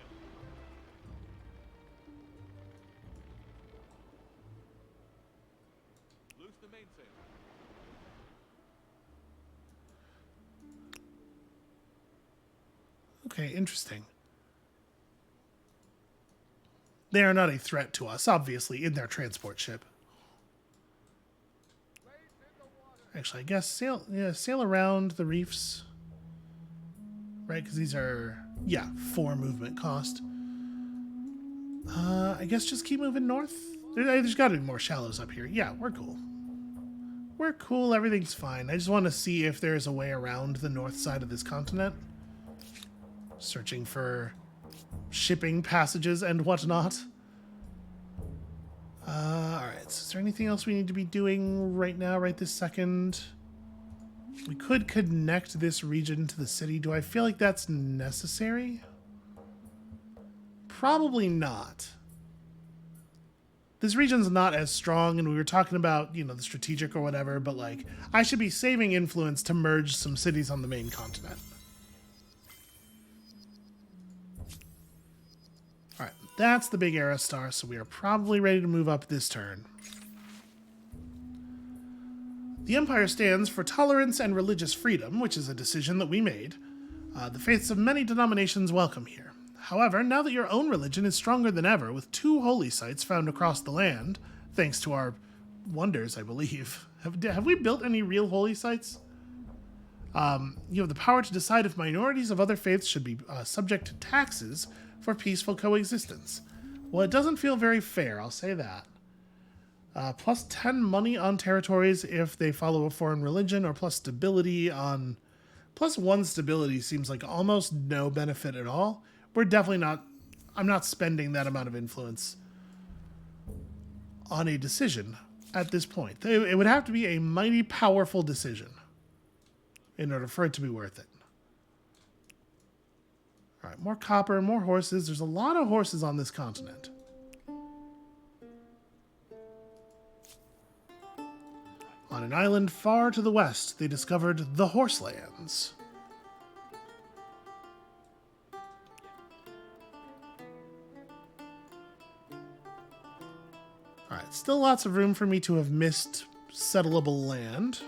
Loose the mainsail. Okay, interesting. They are not a threat to us, obviously, in their transport ship. Actually, I guess sail around the reefs. Right, because these are, 4 movement cost. I guess just keep moving north. There's got to be more shallows up here. Yeah, we're cool. We're cool, everything's fine. I just want to see if there's a way around the north side of this continent. Searching for shipping passages and whatnot. Alright, so is there anything else we need to be doing right now, right this second? We could connect this region to the city. Do I feel like that's necessary? Probably not. This region's not as strong, and we were talking about, the strategic or whatever, but, I should be saving influence to merge some cities on the main continent. Alright, that's the big Era Star, so we are probably ready to move up this turn. The Empire stands for tolerance and religious freedom, which is a decision that we made. The faiths of many denominations welcome here. However, now that your own religion is stronger than ever, with 2 holy sites found across the land, thanks to our wonders, I believe. Have we built any real holy sites? You have the power to decide if minorities of other faiths should be subject to taxes for peaceful coexistence. Well, it doesn't feel very fair, I'll say that. Plus 10 money on territories if they follow a foreign religion, or plus stability on... Plus 1 stability seems like almost no benefit at all. We're definitely not... I'm not spending that amount of influence on a decision at this point. It would have to be a mighty powerful decision in order for it to be worth it. All right, more copper, more horses. There's a lot of horses on this continent. On an island far to the west, they discovered the Horselands. Alright, still lots of room for me to have missed settleable land.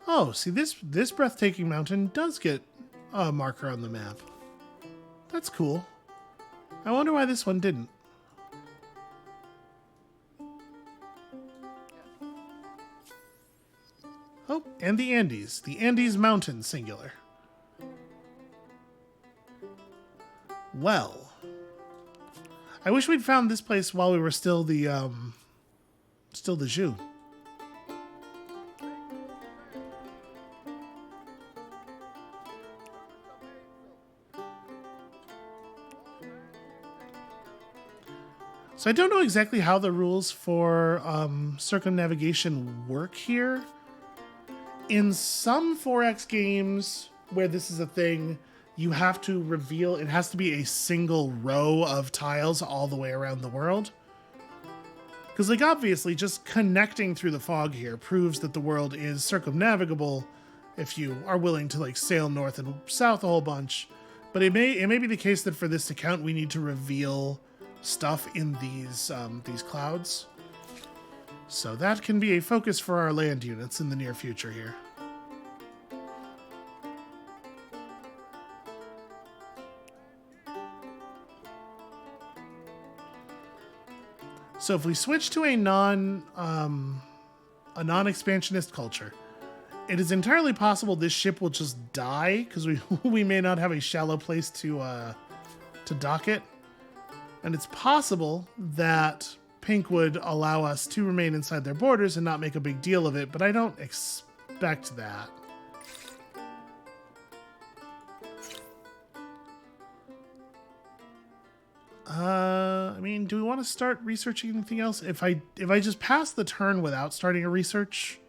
Oh, see, this breathtaking mountain does get a marker on the map. That's cool. I wonder why this one didn't. Oh, and the Andes. The Andes Mountain, singular. Well, I wish we'd found this place while we were still the Zhu. So I don't know exactly how the rules for circumnavigation work here. In some 4X games where this is a thing, you have to reveal, it has to be a single row of tiles all the way around the world. Because, obviously, just connecting through the fog here proves that the world is circumnavigable if you are willing to, sail north and south a whole bunch. But it may be the case that for this to count, we need to reveal stuff in these clouds. So that can be a focus for our land units in the near future here. So if we switch to a non-expansionist culture, it is entirely possible this ship will just die because we may not have a shallow place to dock it, and it's possible that Pink would allow us to remain inside their borders and not make a big deal of it, but I don't expect that. I mean, do we want to start researching anything else? If I just pass the turn without starting a research,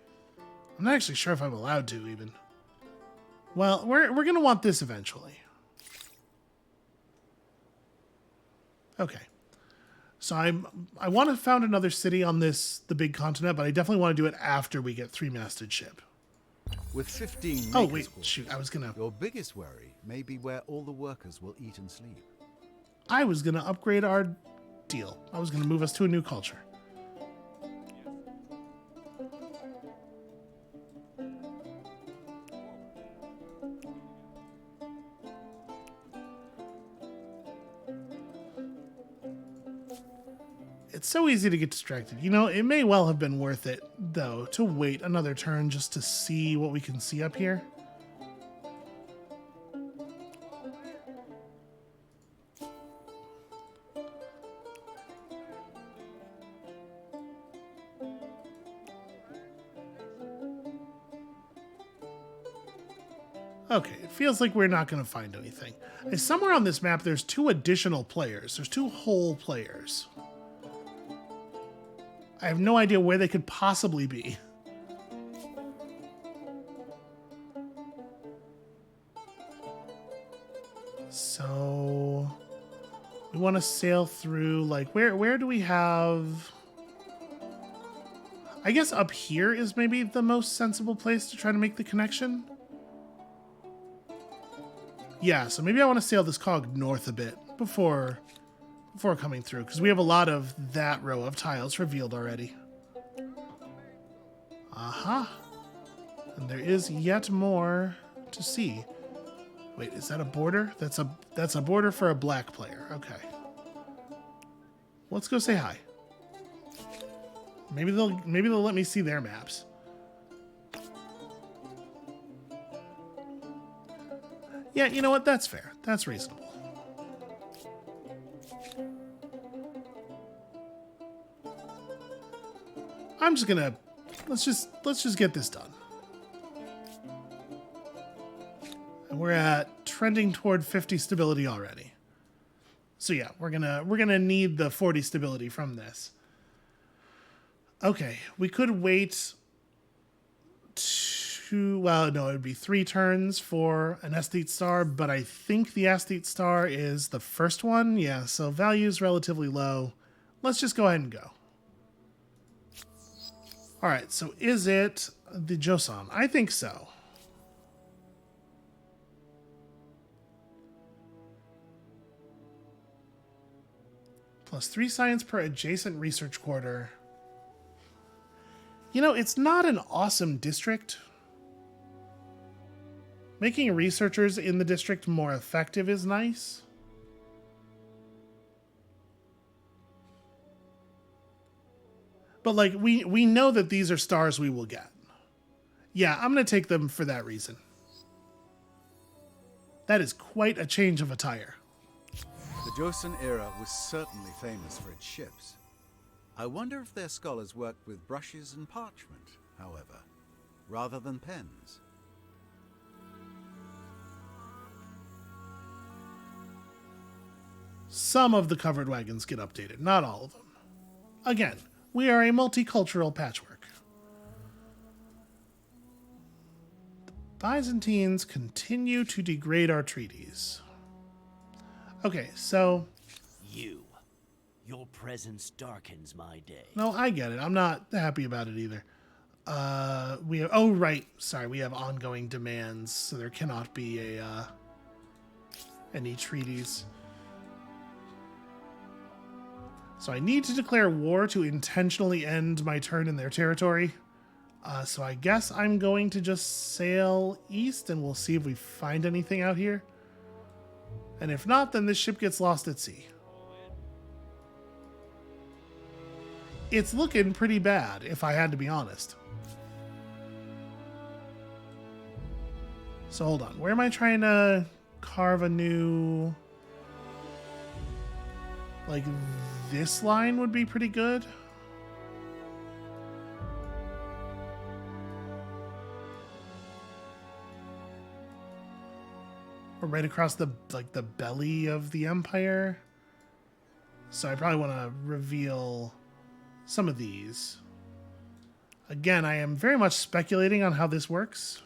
I'm not actually sure if I'm allowed to even. Well, we're gonna want this eventually. Okay. So I want to found another city on the big continent, but I definitely want to do it after we get 3-masted ship. With 15 Oh makers wait, quarters, shoot, your biggest worry may be where all the workers will eat and sleep. I was gonna upgrade our deal. I was gonna move us to a new culture. It's so easy to get distracted. You know, it may well have been worth it, though, to wait another turn just to see what we can see up here. Okay, it feels like we're not going to find anything. Somewhere on this map, there's 2 additional players. There's 2 whole players. I have no idea where they could possibly be. So we want to sail through, like, where do we have... I guess up here is maybe the most sensible place to try to make the connection. Yeah, so maybe I want to sail this cog north a bit before coming through, because we have a lot of that row of tiles revealed already. Aha. And there is yet more to see. Wait, is that a border? That's a border for a black player. Okay. Let's go say hi. Maybe they'll let me see their maps. Yeah, you know what? That's fair. That's reasonable. I'm just gonna let's just get this done. And we're at trending toward 50 stability already. So yeah, we're gonna need the 40 stability from this. Okay, we could wait well, no, it would be 3 turns for an Aesthete Star, but I think the Aesthete Star is the first one. Yeah, so value is relatively low. Let's just go ahead and go. All right, so is it the Joseon? I think so. Plus 3 science per adjacent research quarter. You know, it's not an awesome district. Making researchers in the district more effective is nice. But like we know that these are stars we will get. Yeah, I'm going to take them for that reason. That is quite a change of attire. The Joseon era was certainly famous for its ships. I wonder if their scholars worked with brushes and parchment, however, rather than pens. Some of the covered wagons get updated, not all of them. Again, we are a multicultural patchwork. The Byzantines continue to degrade our treaties. Okay, so... Your presence darkens my day. No, I get it. I'm not happy about it either. We have... Oh, right. Sorry, we have ongoing demands, so there cannot be any treaties. So I need to declare war to intentionally end my turn in their territory. So I guess I'm going to just sail east and we'll see if we find anything out here. And if not, then this ship gets lost at sea. it's looking pretty bad, if I had to be honest. So hold on. Where am I trying to carve a new... Like, this line would be pretty good. Or right across the, like, the belly of the Empire. So I probably want to reveal some of these. Again, I am very much speculating on how this works.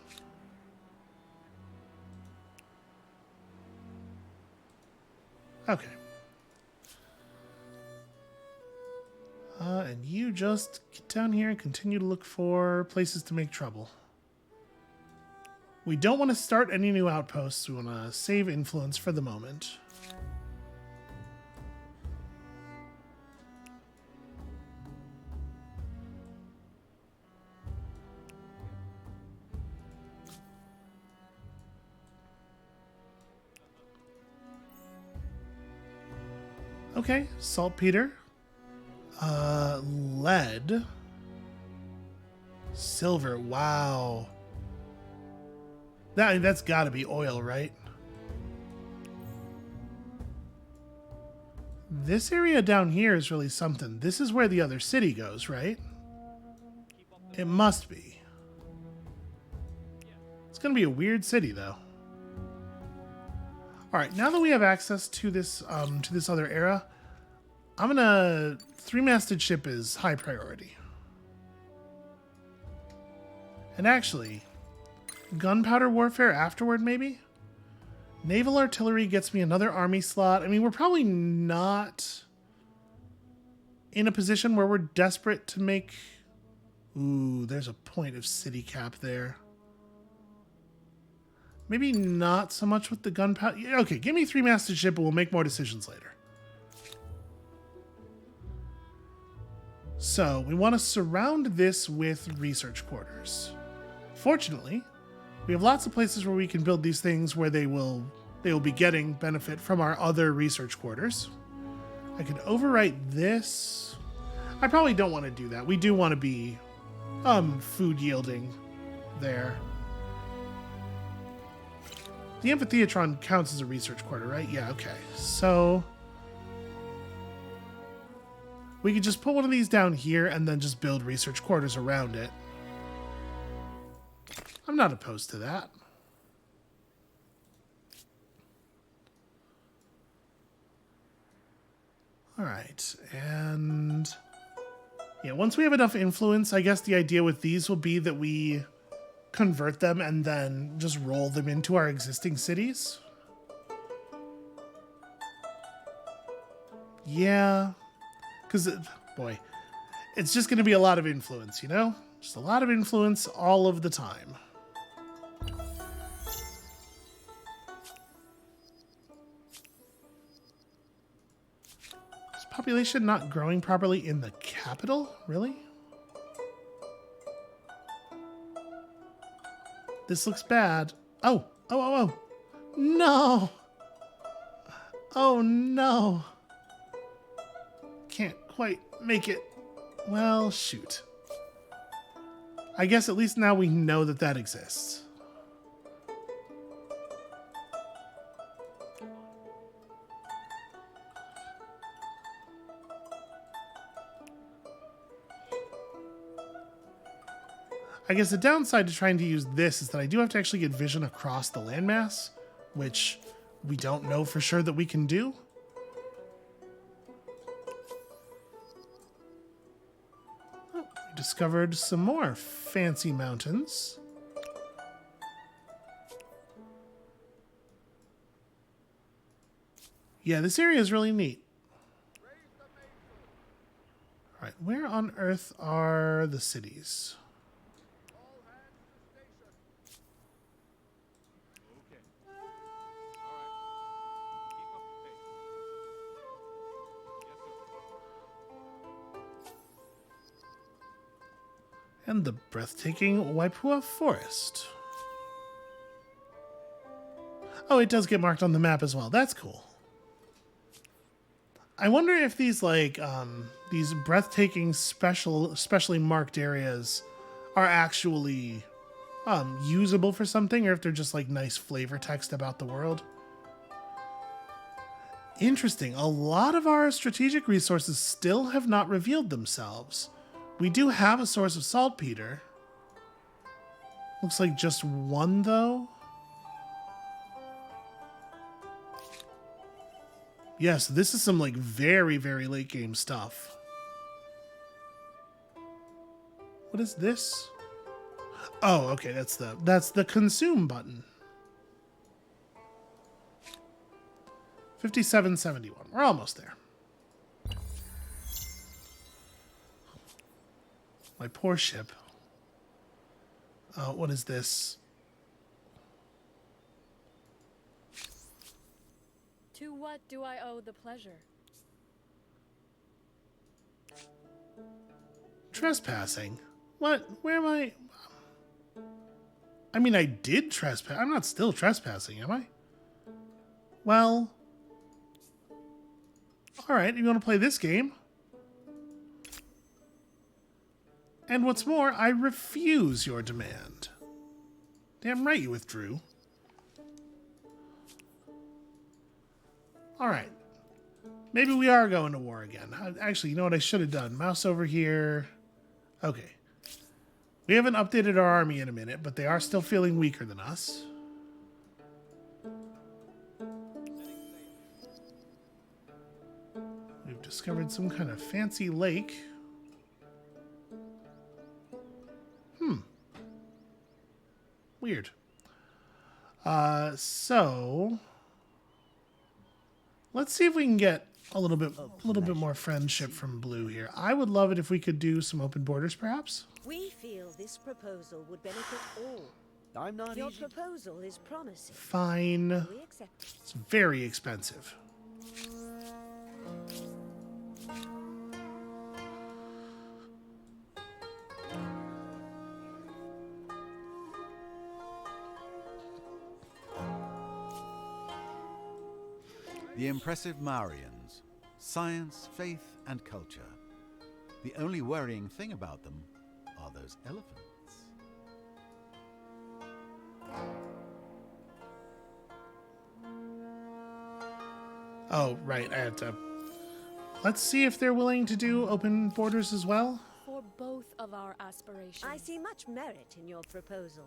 Okay. And you just get down here and continue to look for places to make trouble. We don't want to start any new outposts. We want to save influence for the moment. Okay, saltpeter. Lead. Silver, wow. That's gotta be oil, right? This area down here is really something. This is where the other city goes, right? It must be. It's gonna be a weird city, though. Alright, now that we have access to this other era, I'm gonna... Three-masted ship is high priority. And actually, gunpowder warfare afterward, maybe? Naval artillery gets me another army slot. I mean, we're probably not in a position where we're desperate to make... Ooh, there's a point of city cap there. Maybe not so much with the gunpowder... Okay, give me three-masted ship and we'll make more decisions later. So, we want to surround this with research quarters. Fortunately, we have lots of places where we can build these things where they will be getting benefit from our other research quarters. I could overwrite this. I probably don't want to do that. We do want to be food yielding there. The amphitheatron counts as a research quarter, right? Yeah, okay. So we could just put one of these down here and then just build research quarters around it. I'm not opposed to that. All right, and yeah, once we have enough influence, I guess the idea with these will be that we convert them and then just roll them into our existing cities. Yeah, because, boy, it's just going to be a lot of influence, you know? Just a lot of influence all of the time. Is population not growing properly in the capital? Really? This looks bad. Oh. No. Oh, no. Can't quite make it. Well, shoot. I guess at least now we know that that exists. I guess the downside to trying to use this is that I do have to actually get vision across the landmass, which we don't know for sure that we can do. Oh, we discovered some more fancy mountains. Yeah, this area is really neat. All right, where on earth are the cities? And the breathtaking Waipua Forest. Oh, it does get marked on the map as well. That's cool. I wonder if these like these breathtaking specially marked areas are actually usable for something, or if they're just like nice flavor text about the world. Interesting. A lot of our strategic resources still have not revealed themselves. We do have a source of saltpeter. Looks like just one, though. Yes, this is some like very, very late game stuff. What is this? Oh, okay, that's the consume button. 5771. We're almost there. My poor ship. What is this? To what do I owe the pleasure? Trespassing? What? Where am I? I mean, I did trespass. I'm not still trespassing, am I? Well... Alright, you want to play this game? And what's more, I refuse your demand. Damn right you withdrew. Alright. Maybe we are going to war again. Actually, you know what I should have done? Mouse over here. Okay. We haven't updated our army in a minute, but they are still feeling weaker than us. We've discovered some kind of fancy lake. Weird. So let's see if we can get a little bit more friendship from Blue here. I would love it if we could do some open borders, perhaps. We feel this proposal would benefit all. I'm not Your easy. proposal is promising. Fine. We accept it. It's very expensive. The impressive Maurians. Science, faith, and culture. The only worrying thing about them are those elephants. Oh, right. I have to... Let's see if they're willing to do open borders as well. For both of our aspirations. I see much merit in your proposal.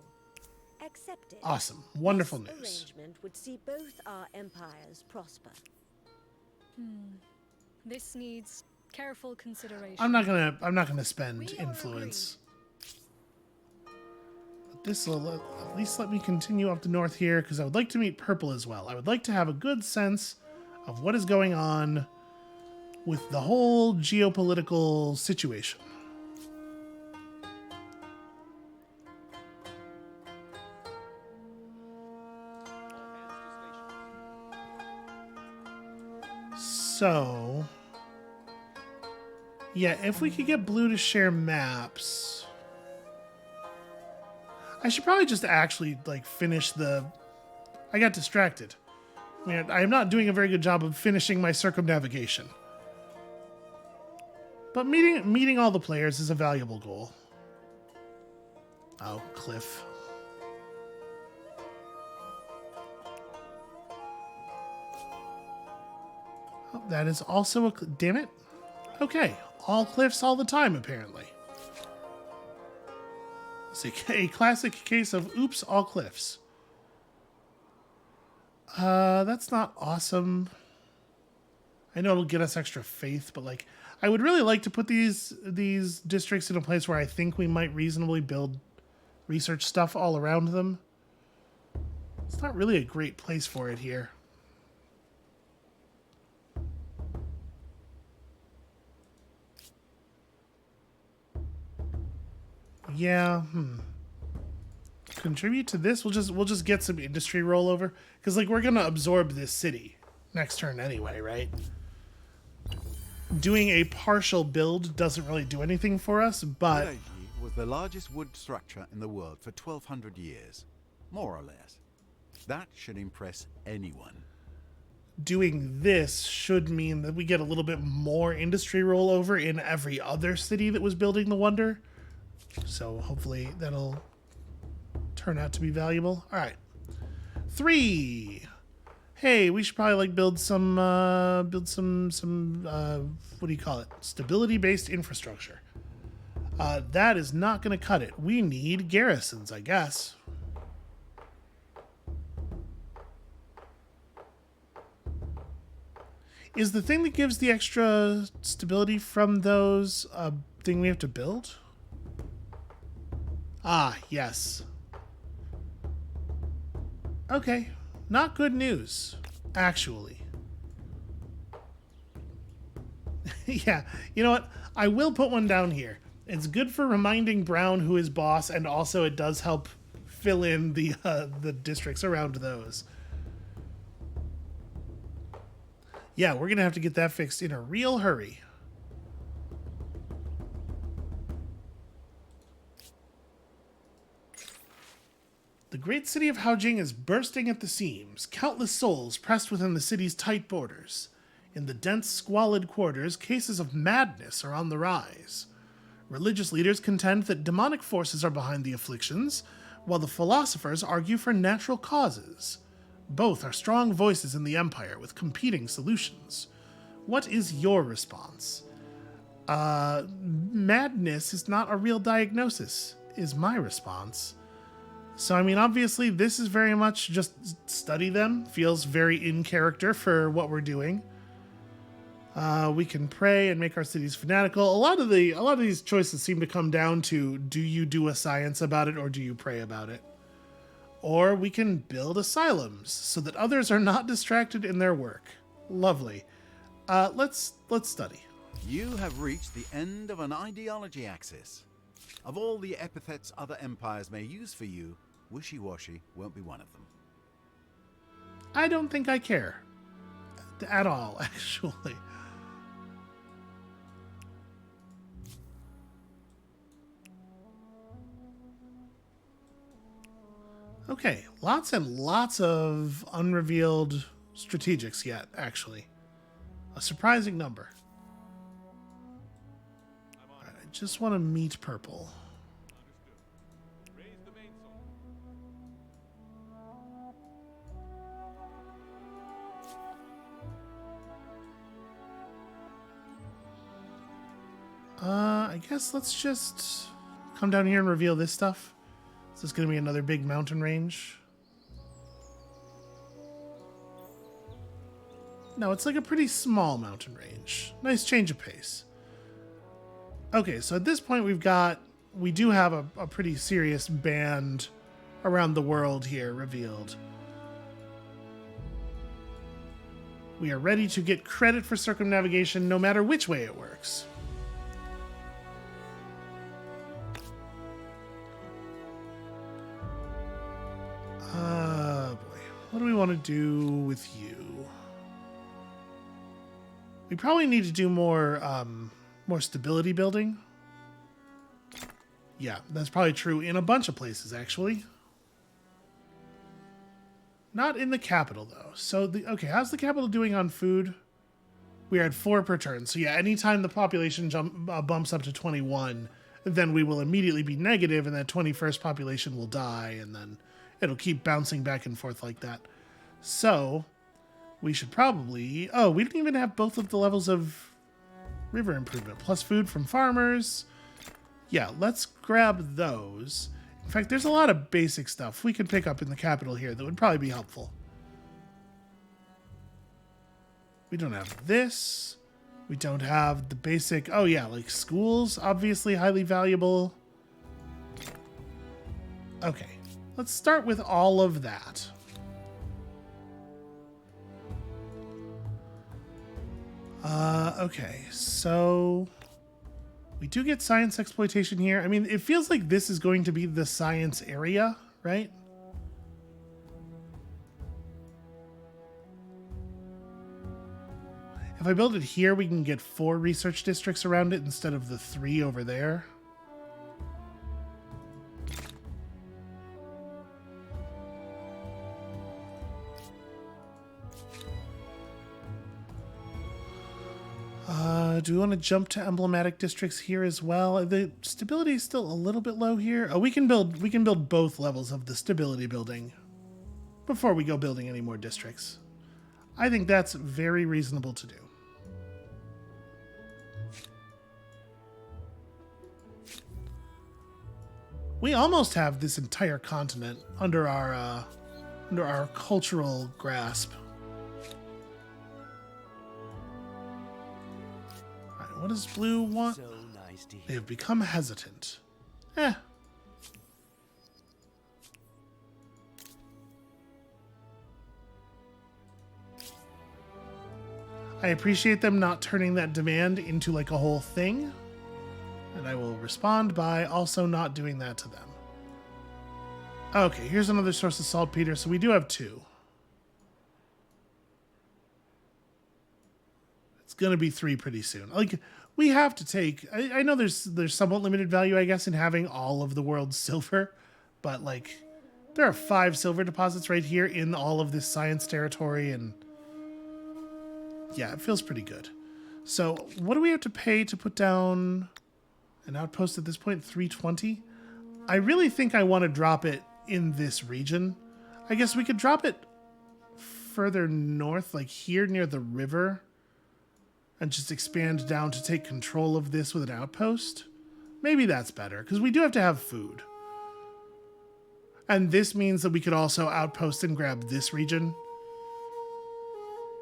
Accept it. Awesome. Wonderful This news. arrangement would see both our empires prosper. This needs careful consideration. I'm not gonna spend We are influence. But this will at least let me continue up the north here, because I would like to meet Purple as well. I would like to have a good sense of what is going on with the whole geopolitical situation. So, yeah, if we could get Blue to share maps, I should probably just actually like finish the. I got distracted. I mean, I am not doing a very good job of finishing my circumnavigation. But meeting all the players is a valuable goal. Oh, cliff. Oh, that is also a... Damn it. Okay. All cliffs all the time, apparently. It's a classic case of oops, all cliffs. That's not awesome. I know it'll get us extra faith, but like, I would really like to put these districts in a place where I think we might reasonably build research stuff all around them. It's not really a great place for it here. Yeah, Contribute to this? We'll just get some industry rollover. Because like we're gonna absorb this city next turn anyway, right? Doing a partial build doesn't really do anything for us, but Villagie was the largest wood structure in the world for 1,200 years, more or less. That should impress anyone. doing this should mean that we get a little bit more industry rollover in every other city that was building the wonder. So hopefully that'll turn out to be valuable. All right. 3. Hey, we should probably like build some what do you call it? Stability-based infrastructure. That is not going to cut it. We need garrisons, I guess. Is the thing that gives the extra stability from those a thing we have to build? Ah, yes. Okay, not good news, actually. Yeah, you know what? I will put one down here. It's good for reminding Brown who is boss, and also it does help fill in the districts around those. Yeah, we're gonna have to get that fixed in a real hurry. The great city of Haojing is bursting at the seams, countless souls pressed within the city's tight borders. In the dense, squalid quarters, cases of madness are on the rise. Religious leaders contend that demonic forces are behind the afflictions, while the philosophers argue for natural causes. Both are strong voices in the Empire with competing solutions. What is your response? Madness is not a real diagnosis, is my response. So, I mean, obviously, this is very much just study them. Feels very in character for what we're doing. We can pray and make our cities fanatical. A lot of these choices seem to come down to, do you do a science about it or do you pray about it? Or we can build asylums so that others are not distracted in their work. Lovely. Let's study. You have reached the end of an ideology axis. Of all the epithets other empires may use for you, wishy-washy won't be one of them. I don't think I care. At all, actually. Okay, lots and lots of unrevealed strategics yet, actually. A surprising number. Alright, I just want to meet purple. Understood. Raise the mainsail. I guess let's just come down here and reveal this stuff. Is this going to be another big mountain range? No, it's like a pretty small mountain range. Nice change of pace. Okay, so at this point we do have a pretty serious band around the world here revealed. We are ready to get credit for circumnavigation no matter which way it works. Boy. What do we want to do with you? We probably need to do more stability building. Yeah, that's probably true in a bunch of places, actually. Not in the capital, though. So, okay, how's the capital doing on food? We are at 4 per turn. So, yeah, anytime the population bumps up to 21, then we will immediately be negative, and that 21st population will die, and then it'll keep bouncing back and forth like that. So, we should probably... Oh, we didn't even have both of the levels of river improvement. Plus food from farmers. Yeah, let's grab those. In fact, there's a lot of basic stuff we could pick up in the capital here that would probably be helpful. We don't have this. We don't have the basic... Oh, yeah, like schools, obviously highly valuable. Okay, let's start with all of that. Okay, so... We do get science exploitation here. I mean, it feels like this is going to be the science area, right? If I build it here, we can get 4 research districts around it instead of the 3 over there. Do we want to jump to emblematic districts here as well? The stability is still a little bit low here. Oh, we can build both levels of the stability building before we go building any more districts. I think that's very reasonable to do. We almost have this entire continent under our cultural grasp. All right, what does blue want? So nice to They hear. have become hesitant. Eh. I appreciate them not turning that demand into like a whole thing. And I will respond by also not doing that to them. Okay, here's another source of saltpeter. So we do have 2. It's going to be 3 pretty soon. Like, we have to take... I know there's somewhat limited value, I guess, in having all of the world's silver. But, like, there are 5 silver deposits right here in all of this science territory. And, yeah, it feels pretty good. So, what do we have to pay to put down... an outpost at this point? 320. I really think I want to drop it in this region. I guess we could drop it further north, like here near the river, and just expand down to take control of this with an outpost. Maybe that's better, because we do have to have food. And this means that we could also outpost and grab this region.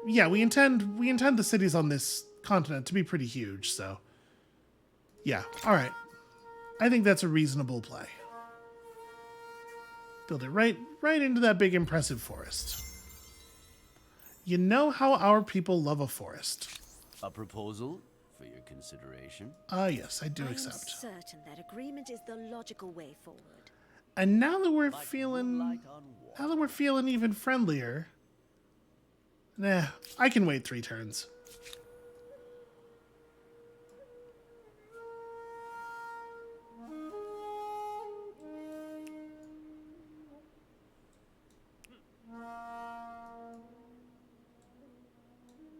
Yeah, we intend the cities on this continent to be pretty huge, so... yeah, alright. I think that's a reasonable play. Build it right into that big impressive forest. You know how our people love a forest. A proposal for your consideration. Yes, I do I'm accept. certain that agreement is the logical way forward. And now that we're Like feeling... moonlight on water. now that we're feeling even friendlier... nah, I can wait 3 turns.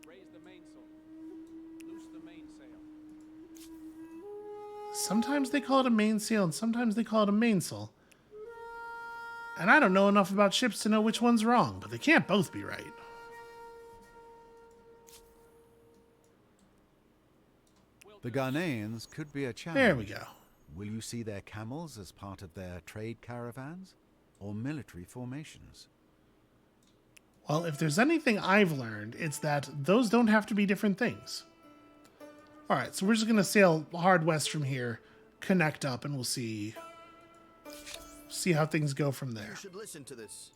Raise the mainsail. Loose the mainsail. Sometimes they call it a mainsail, and sometimes they call it a mainsail. And I don't know enough about ships to know which one's wrong, but they can't both be right. The Ghanaians could be a challenge. There we go. Will you see their camels as part of their trade caravans or military formations? Well, if there's anything I've learned, it's that those don't have to be different things. Alright, so we're just going to sail hard west from here, connect up, and we'll see how things go from there. You should listen to this.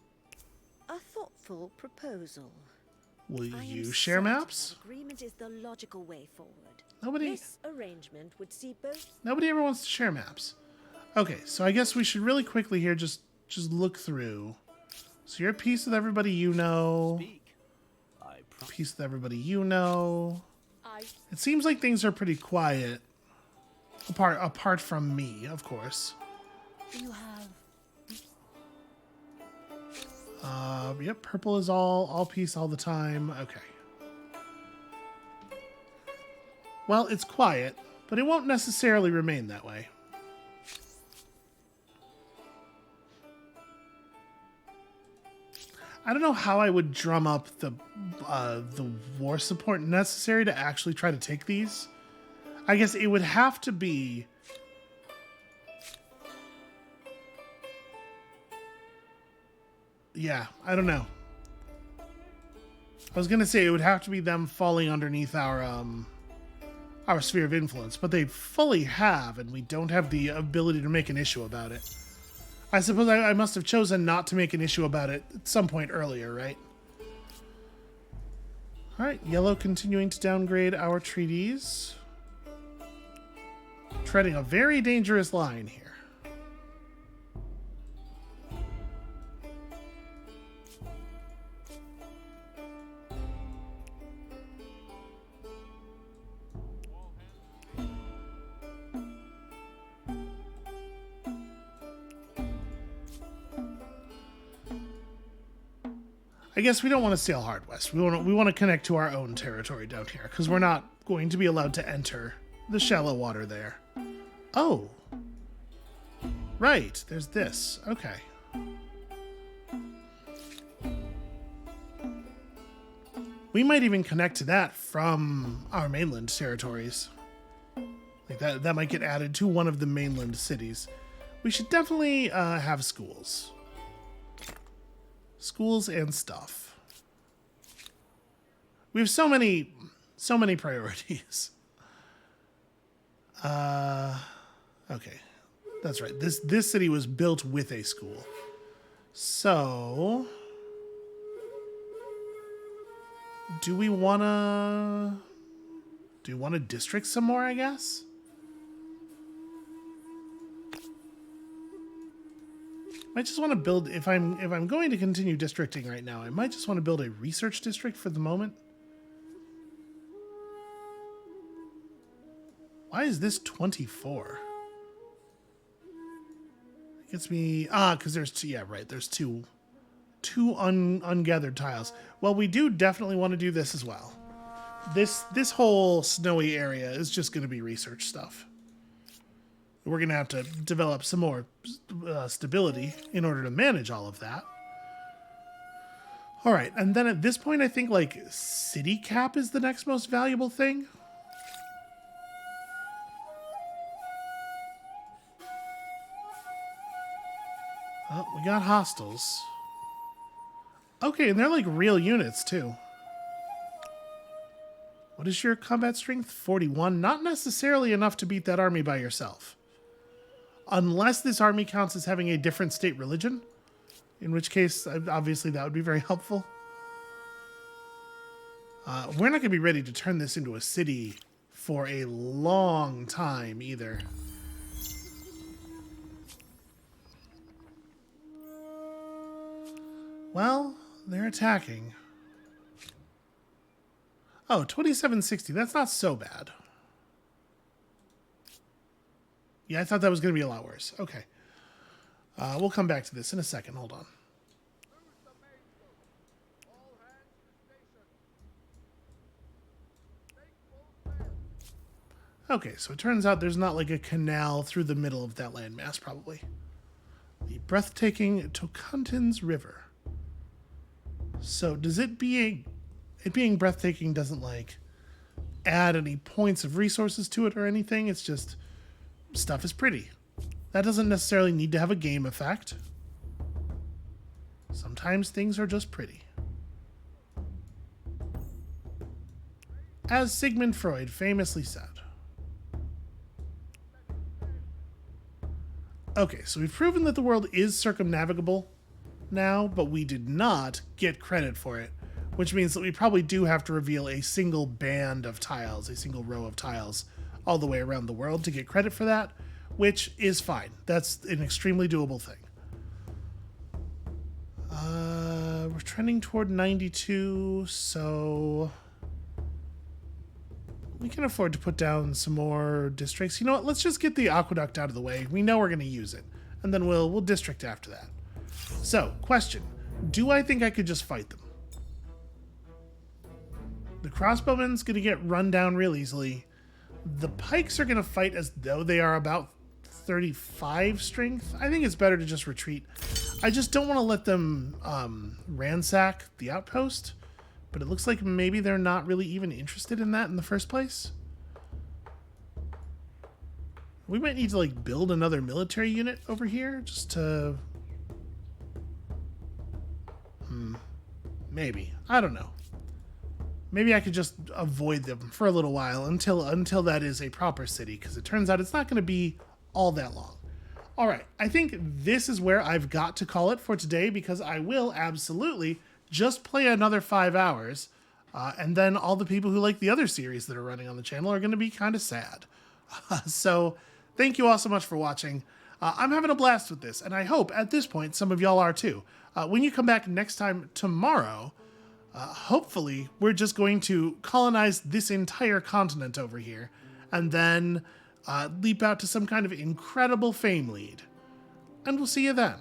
A thoughtful proposal. Will I am you share certain maps? that agreement is the logical way forward. Nobody This arrangement would see both. nobody ever wants to share maps. Okay, so I guess we should really quickly here just look through. So you're at peace with everybody you know. Speak. I promise. Peace with everybody you know. I It seems like things are pretty quiet. Apart from me, of course. You have Yep, purple is all peace all the time. Okay. Well, it's quiet, but it won't necessarily remain that way. I don't know how I would drum up the war support necessary to actually try to take these. I guess it would have to be... yeah, I don't know. I was gonna say it would have to be them falling underneath our sphere of influence, but they fully have, and we don't have the ability to make an issue about it. I suppose I must have chosen not to make an issue about it at some point earlier, right? Alright, yellow continuing to downgrade our treaties. Treading a very dangerous line here. I guess we don't want to sail hard west. We want to connect to our own territory down here because we're not going to be allowed to enter the shallow water there. Oh. Right, there's this. Okay. We might even connect to that from our mainland territories. Like that might get added to one of the mainland cities. We should definitely have schools. Schools and stuff. We have so many priorities. Okay. That's right. This city was built with a school. So do we wanna district some more, I guess? Might just want to build, if I'm going to continue districting right now, I might just want to build a research district for the moment. Why is this 24? It gets me, because there's two, yeah, right, there's two ungathered tiles. Well, we do definitely want to do this as well. This whole snowy area is just going to be research stuff. We're going to have to develop some more stability in order to manage all of that. All right, and then at this point, I think, like, city cap is the next most valuable thing. Oh, we got hostels. Okay, and they're like real units, too. What is your combat strength? 41. Not necessarily enough to beat that army by yourself. Unless this army counts as having a different state religion. In which case, obviously, that would be very helpful. We're not going to be ready to turn this into a city for a long time, either. Well, they're attacking. Oh, 2760. That's not so bad. Yeah, I thought that was going to be a lot worse. Okay. We'll come back to this in a second. Hold on. Okay, so it turns out there's not like a canal through the middle of that landmass, probably. The breathtaking Tocantins River. So does it being breathtaking doesn't like add any points of resources to it or anything? It's just stuff is pretty. That doesn't necessarily need to have a game effect. Sometimes things are just pretty. As Sigmund Freud famously said. Okay, so we've proven that the world is circumnavigable now, but we did not get credit for it, which means that we probably do have to reveal a single band of tiles, a single row of tiles all the way around the world to get credit for that, which is fine. That's an extremely doable thing. We're trending toward 92, so we can afford to put down some more districts. You know what? Let's just get the aqueduct out of the way. We know we're going to use it, and then we'll district after that. So, question. Do I think I could just fight them? The crossbowmen's going to get run down real easily. The pikes are going to fight as though they are about 35 strength. I think it's better to just retreat. I just don't want to let them ransack the outpost, but it looks like maybe they're not really even interested in that in the first place. We might need to like build another military unit over here just to... Maybe. I don't know. Maybe I could just avoid them for a little while until that is a proper city, because it turns out it's not going to be all that long. All right, I think this is where I've got to call it for today, because I will absolutely just play another 5 hours, and then all the people who like the other series that are running on the channel are going to be kind of sad. So thank you all so much for watching. I'm having a blast with this, and I hope at this point some of y'all are too. When you come back next time tomorrow, hopefully we're just going to colonize this entire continent over here, and then leap out to some kind of incredible fame lead. And we'll see you then.